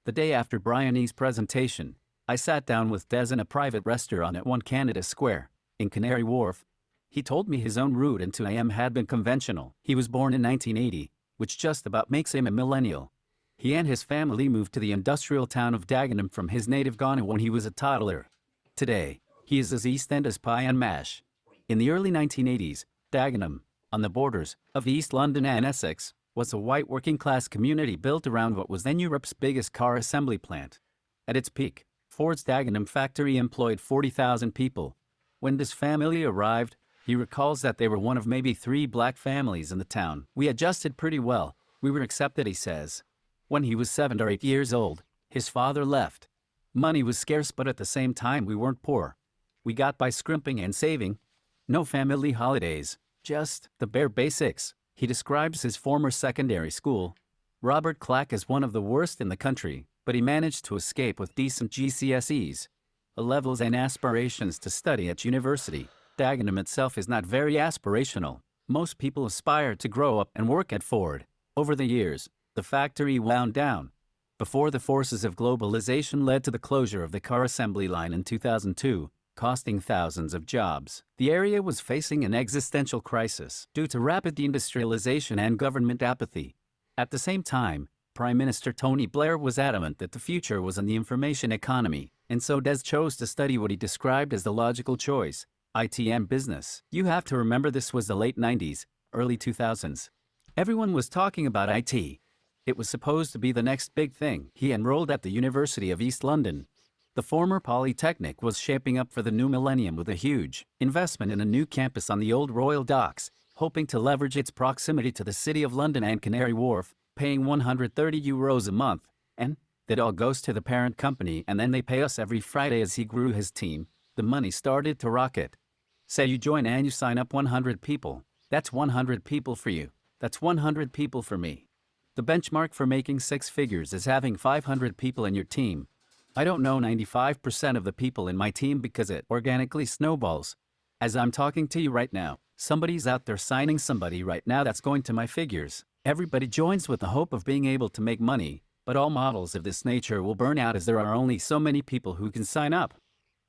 The day after Briony's presentation, I sat down with Des in a private restaurant at 1 Canada Square, in Canary Wharf. He told me his own route into IM had been conventional. He was born in 1980, which just about makes him a millennial. He and his family moved to the industrial town of Dagenham from his native Ghana when he was a toddler. Today, he is as East End as pie and mash. In the early 1980s, Dagenham, on the borders of East London and Essex, was a white working-class community built around what was then Europe's biggest car assembly plant. At its peak, Ford's Dagenham factory employed 40,000 people. When this family arrived, he recalls that they were one of maybe 3 black families in the town. "We adjusted pretty well. We were accepted," he says. When he was 7 or 8 years old, his father left. Money was scarce, but at the same time we weren't poor. We got by scrimping and saving. No family holidays, just the bare basics. He describes his former secondary school, Robert Clack, as one of the worst in the country, but he managed to escape with decent GCSEs, levels, and aspirations to study at university. Dagenham itself is not very aspirational. Most people aspire to grow up and work at Ford. Over the years, the factory wound down. Before the forces of globalization led to the closure of the car assembly line in 2002, costing thousands of jobs. The area was facing an existential crisis due to rapid deindustrialization and government apathy. At the same time, Prime Minister Tony Blair was adamant that the future was in the information economy, and so Des chose to study what he described as the logical choice, IT and business. You have to remember this was the late 90s, early 2000s. Everyone was talking about IT. It was supposed to be the next big thing. He enrolled at the University of East London. The former Polytechnic was shaping up for the new millennium with a huge investment in a new campus on the old Royal Docks, hoping to leverage its proximity to the City of London and Canary Wharf, paying 130 euros a month, and that all goes to the parent company, and then they pay us every Friday. As he grew his team, the money started to rocket. Say you join and you sign up 100 people. That's 100 people for you. That's 100 people for me. The benchmark for making 6 figures is having 500 people in your team. I don't know 95% of the people in my team because it organically snowballs. As I'm talking to you right now, somebody's out there signing somebody right now that's going to my figures. Everybody joins with the hope of being able to make money, but all models of this nature will burn out as there are only so many people who can sign up.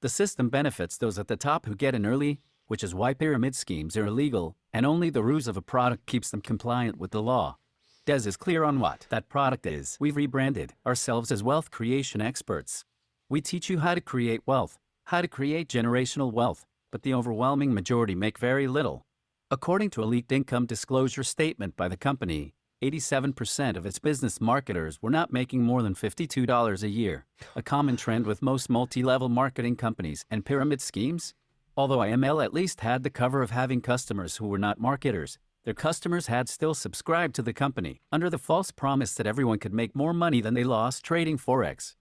The system benefits those at the top who get in early, which is why pyramid schemes are illegal, and only the ruse of a product keeps them compliant with the law. Des is clear on what that product is. We've rebranded ourselves as wealth creation experts. We teach you how to create wealth, how to create generational wealth, but the overwhelming majority make very little. According to a leaked income disclosure statement by the company, 87% of its business marketers were not making more than $52 a year, a common trend with most multi-level marketing companies and pyramid schemes. Although IML at least had the cover of having customers who were not marketers, their customers had still subscribed to the company under the false promise that everyone could make more money than they lost trading Forex.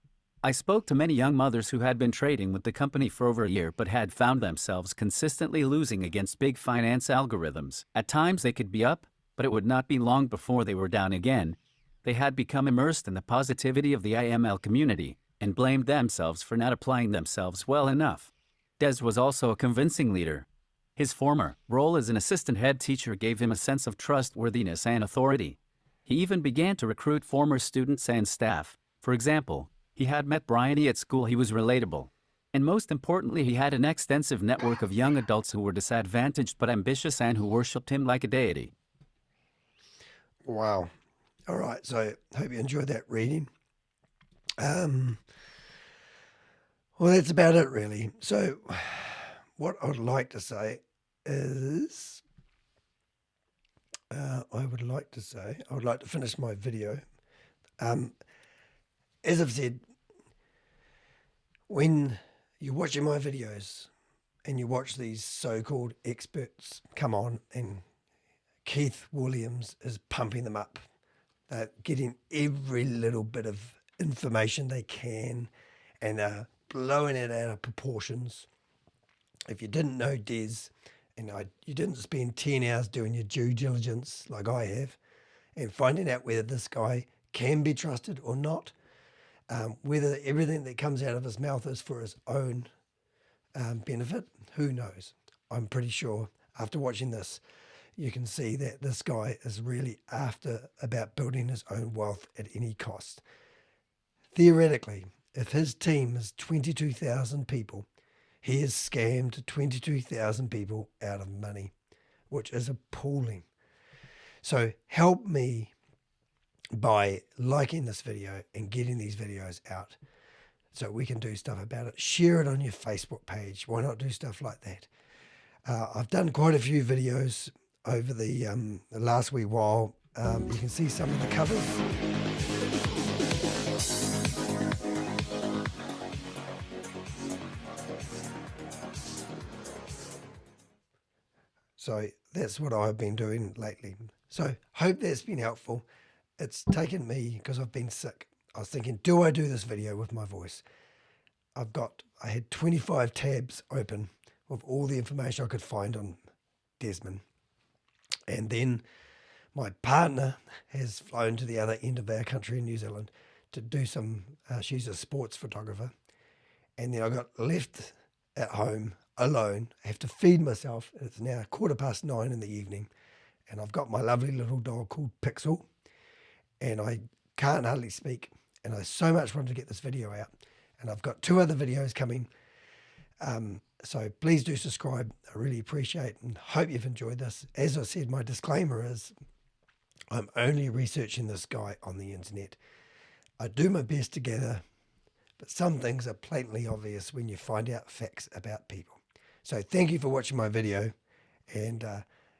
I spoke to many young mothers who had been trading with the company for over a year but had found themselves consistently losing against big finance algorithms. At times they could be up, but it would not be long before they were down again. They had become immersed in the positivity of the IML community and blamed themselves for not applying themselves well enough. Des was also a convincing leader. His former role as an assistant head teacher gave him a sense of trustworthiness and authority. He even began to recruit former students and staff. For example, he had met Briony at school. He was relatable. And most importantly, he had an extensive network of young adults who were disadvantaged but ambitious and who worshipped him like a deity. Wow. All right, so hope you enjoyed that reading. Well, that's about it, really. So what I'd like to say is, I would like to finish my video. As I've said, when you're watching my videos and you watch these so-called experts come on and Keith Williams is pumping them up, they're getting every little bit of information they can and blowing it out of proportions. If you didn't know Des, and you didn't spend 10 hours doing your due diligence like I have and finding out whether this guy can be trusted or not, whether everything that comes out of his mouth is for his own benefit, who knows? I'm pretty sure after watching this, you can see that this guy is really about building his own wealth at any cost. Theoretically, if his team is 22,000 people, he has scammed 22,000 people out of money, which is appalling. So help me by liking this video and getting these videos out so we can do stuff about it. Share it on your Facebook page. Why not do stuff like that? I've done quite a few videos over the last wee while. You can see some of the covers. So that's what I've been doing lately. So hope that's been helpful. It's taken me, because I've been sick, I was thinking, do I do this video with my voice? I had 25 tabs open with all the information I could find on Desmond. And then my partner has flown to the other end of our country in New Zealand to do some, she's a sports photographer. And then I got left at home alone. I have to feed myself. It's now 9:15 in the evening. And I've got my lovely little dog called Pixel. And I can't hardly speak. And I so much wanted to get this video out. And I've got 2 other videos coming. So please do subscribe. I really appreciate and hope you've enjoyed this. As I said, my disclaimer is I'm only researching this guy on the internet. I do my best to gather, but some things are blatantly obvious when you find out facts about people. So thank you for watching my video, and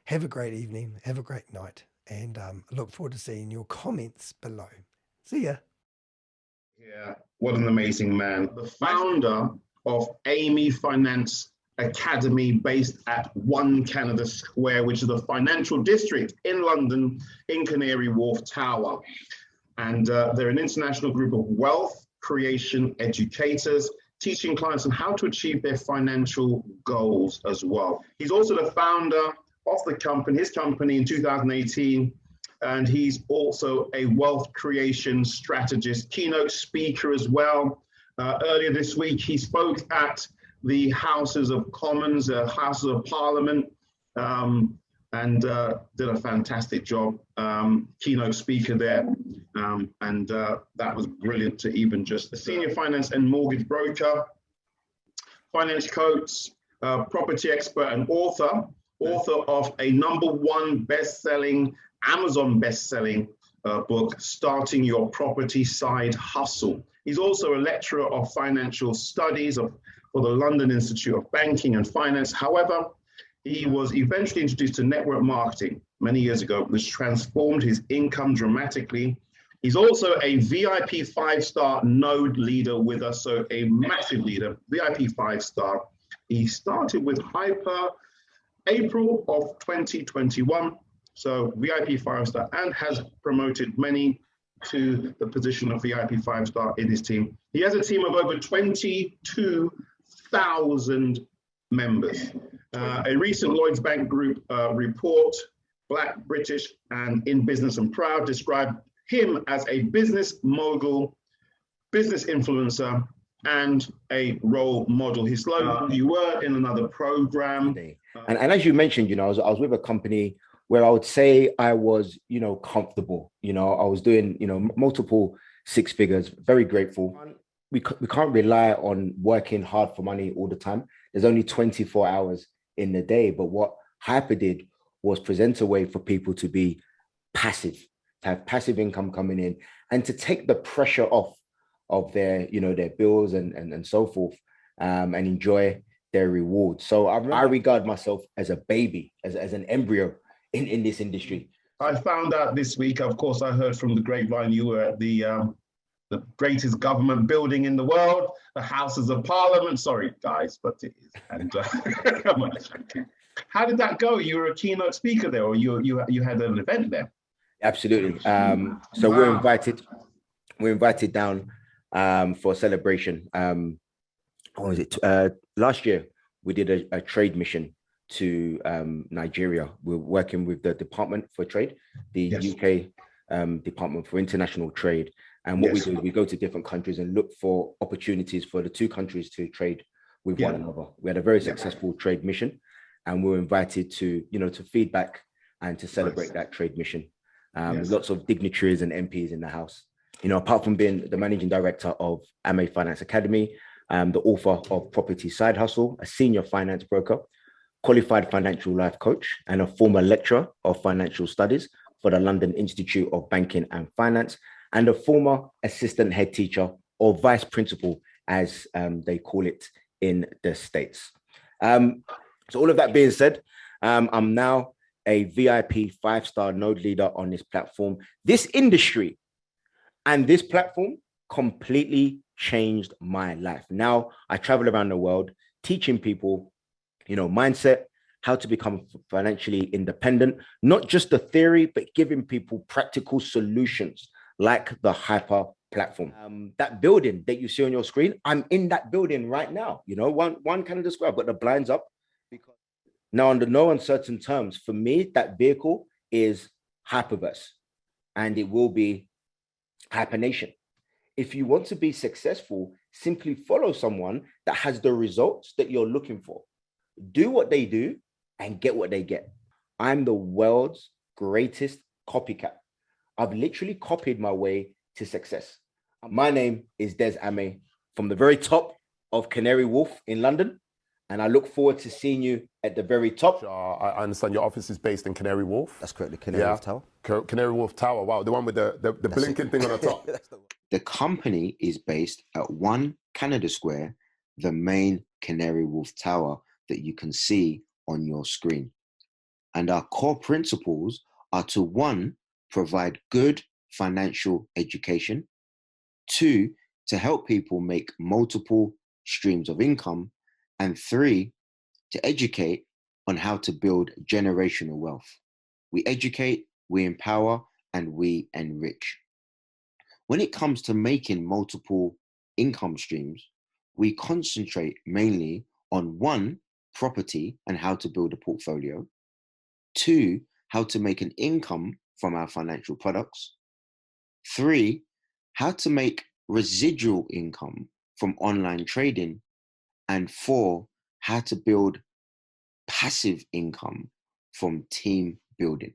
have a great evening, have a great night, and I look forward to seeing your comments below. See ya. Yeah, what an amazing man. The founder of Amey Finance Academy, based at 1 Canada Square, which is the financial district in London, in Canary Wharf Tower. And they're an international group of wealth creation educators, teaching clients on how to achieve their financial goals as well. He's also the founder of the company, his company in 2018, and he's also a wealth creation strategist, keynote speaker as well. Earlier this week, he spoke at the Houses of Commons, Houses of Parliament, and did a fantastic job, keynote speaker there. And that was brilliant to even just a senior finance and mortgage broker, finance coach, property expert and author of a #1 best-selling, Amazon best-selling book, Starting Your Property Side Hustle. He's also a lecturer of financial studies for the London Institute of Banking and Finance. However, he was eventually introduced to network marketing many years ago, which transformed his income dramatically. He's also a VIP 5-star node leader with us, so a massive leader, VIP 5-star. He started with Hyper April of 2021, so VIP 5-star, and has promoted many to the position of VIP 5-star in his team. He has a team of over 22,000 members. A recent Lloyds Bank Group report, Black, British, and in business and proud, described him as a business mogul, business influencer, and a role model. His slogan, you were in another program. And as you mentioned, I was with a company where I would say I was, comfortable. I was doing, multiple six figures, very grateful. We can't rely on working hard for money all the time. There's only 24 hours in the day. But what Hyper did was present a way for people to be passive, to have passive income coming in, and to take the pressure off of their, their bills and so forth, and enjoy their rewards. So I regard myself as a baby, as an embryo in this industry. I found out this week, of course, I heard from the grapevine you were at the greatest government building in the world, the Houses of Parliament. Sorry, guys, but it is. And come on. How did that go? You were a keynote speaker there, or you had an event there? Absolutely. So we're invited down for a celebration. What was it? Last year, we did a trade mission to Nigeria. We're working with the Department for Trade, the UK Department for International Trade. And what we do is we go to different countries and look for opportunities for the two countries to trade with one another. We had a very successful trade mission, and we were invited to, to feedback and to celebrate that trade mission. Lots of dignitaries and MPs in the house. Apart from being the managing director of Amey Finance Academy, the author of Property Side Hustle, a senior finance broker, qualified financial life coach, and a former lecturer of financial studies for the London Institute of Banking and Finance, and a former assistant head teacher or vice principal, as they call it in the States. So all of that being said, I'm now a VIP 5-star node leader on this platform. This industry and this platform completely changed my life. Now I travel around the world teaching people, mindset, how to become financially independent, not just the theory, but giving people practical solutions like the Hyper platform. That building that you see on your screen, I'm in that building right now. One kind of describe, but the blinds up. Because now, under no uncertain terms, for me, that vehicle is Hyperverse, and it will be Hypernation. If you want to be successful, simply follow someone that has the results that you're looking for. Do what they do and get what they get. I'm the world's greatest copycat. I've literally copied my way to success. My name is Des Amey from the very top of Canary Wharf in London, and I look forward to seeing you at the very top. I understand your office is based in Canary Wharf. That's correct, the Canary Wharf Tower. Canary Wharf Tower, wow, the one with the blinking thing on the top. The company is based at 1 Canada Square, the main Canary Wharf Tower that you can see on your screen. And our core principles are to 1, provide good financial education, 2, to help people make multiple streams of income, and 3, to educate on how to build generational wealth. We educate, we empower, and we enrich. When it comes to making multiple income streams, we concentrate mainly on 1, property and how to build a portfolio, 2, how to make an income from our financial products, 3, how to make residual income from online trading, and 4, how to build passive income from team building.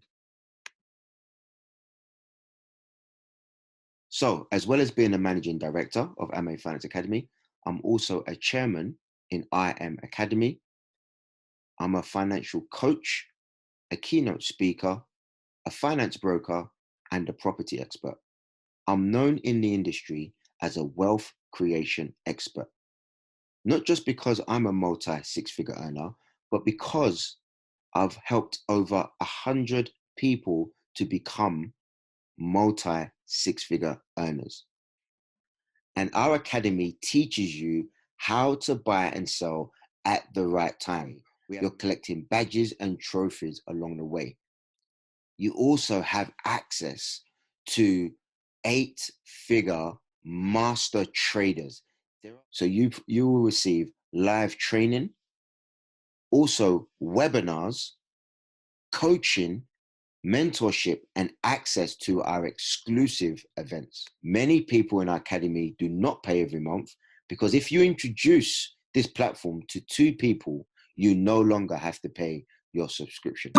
So, as well as being a managing director of Amey Finance Academy, I'm also a chairman in IM Academy. I'm a financial coach, a keynote speaker, a finance broker, and a property expert. I'm known in the industry as a wealth creation expert. Not just because I'm a multi-six-figure earner, but because I've helped over 100 people to become multi-six-figure earners. And our academy teaches you how to buy and sell at the right time. You're collecting badges and trophies along the way. You also have access to 8-figure master traders. So you will receive live training, also webinars, coaching, mentorship, and access to our exclusive events. Many people in our academy do not pay every month because if you introduce this platform to 2 people, you no longer have to pay your subscription.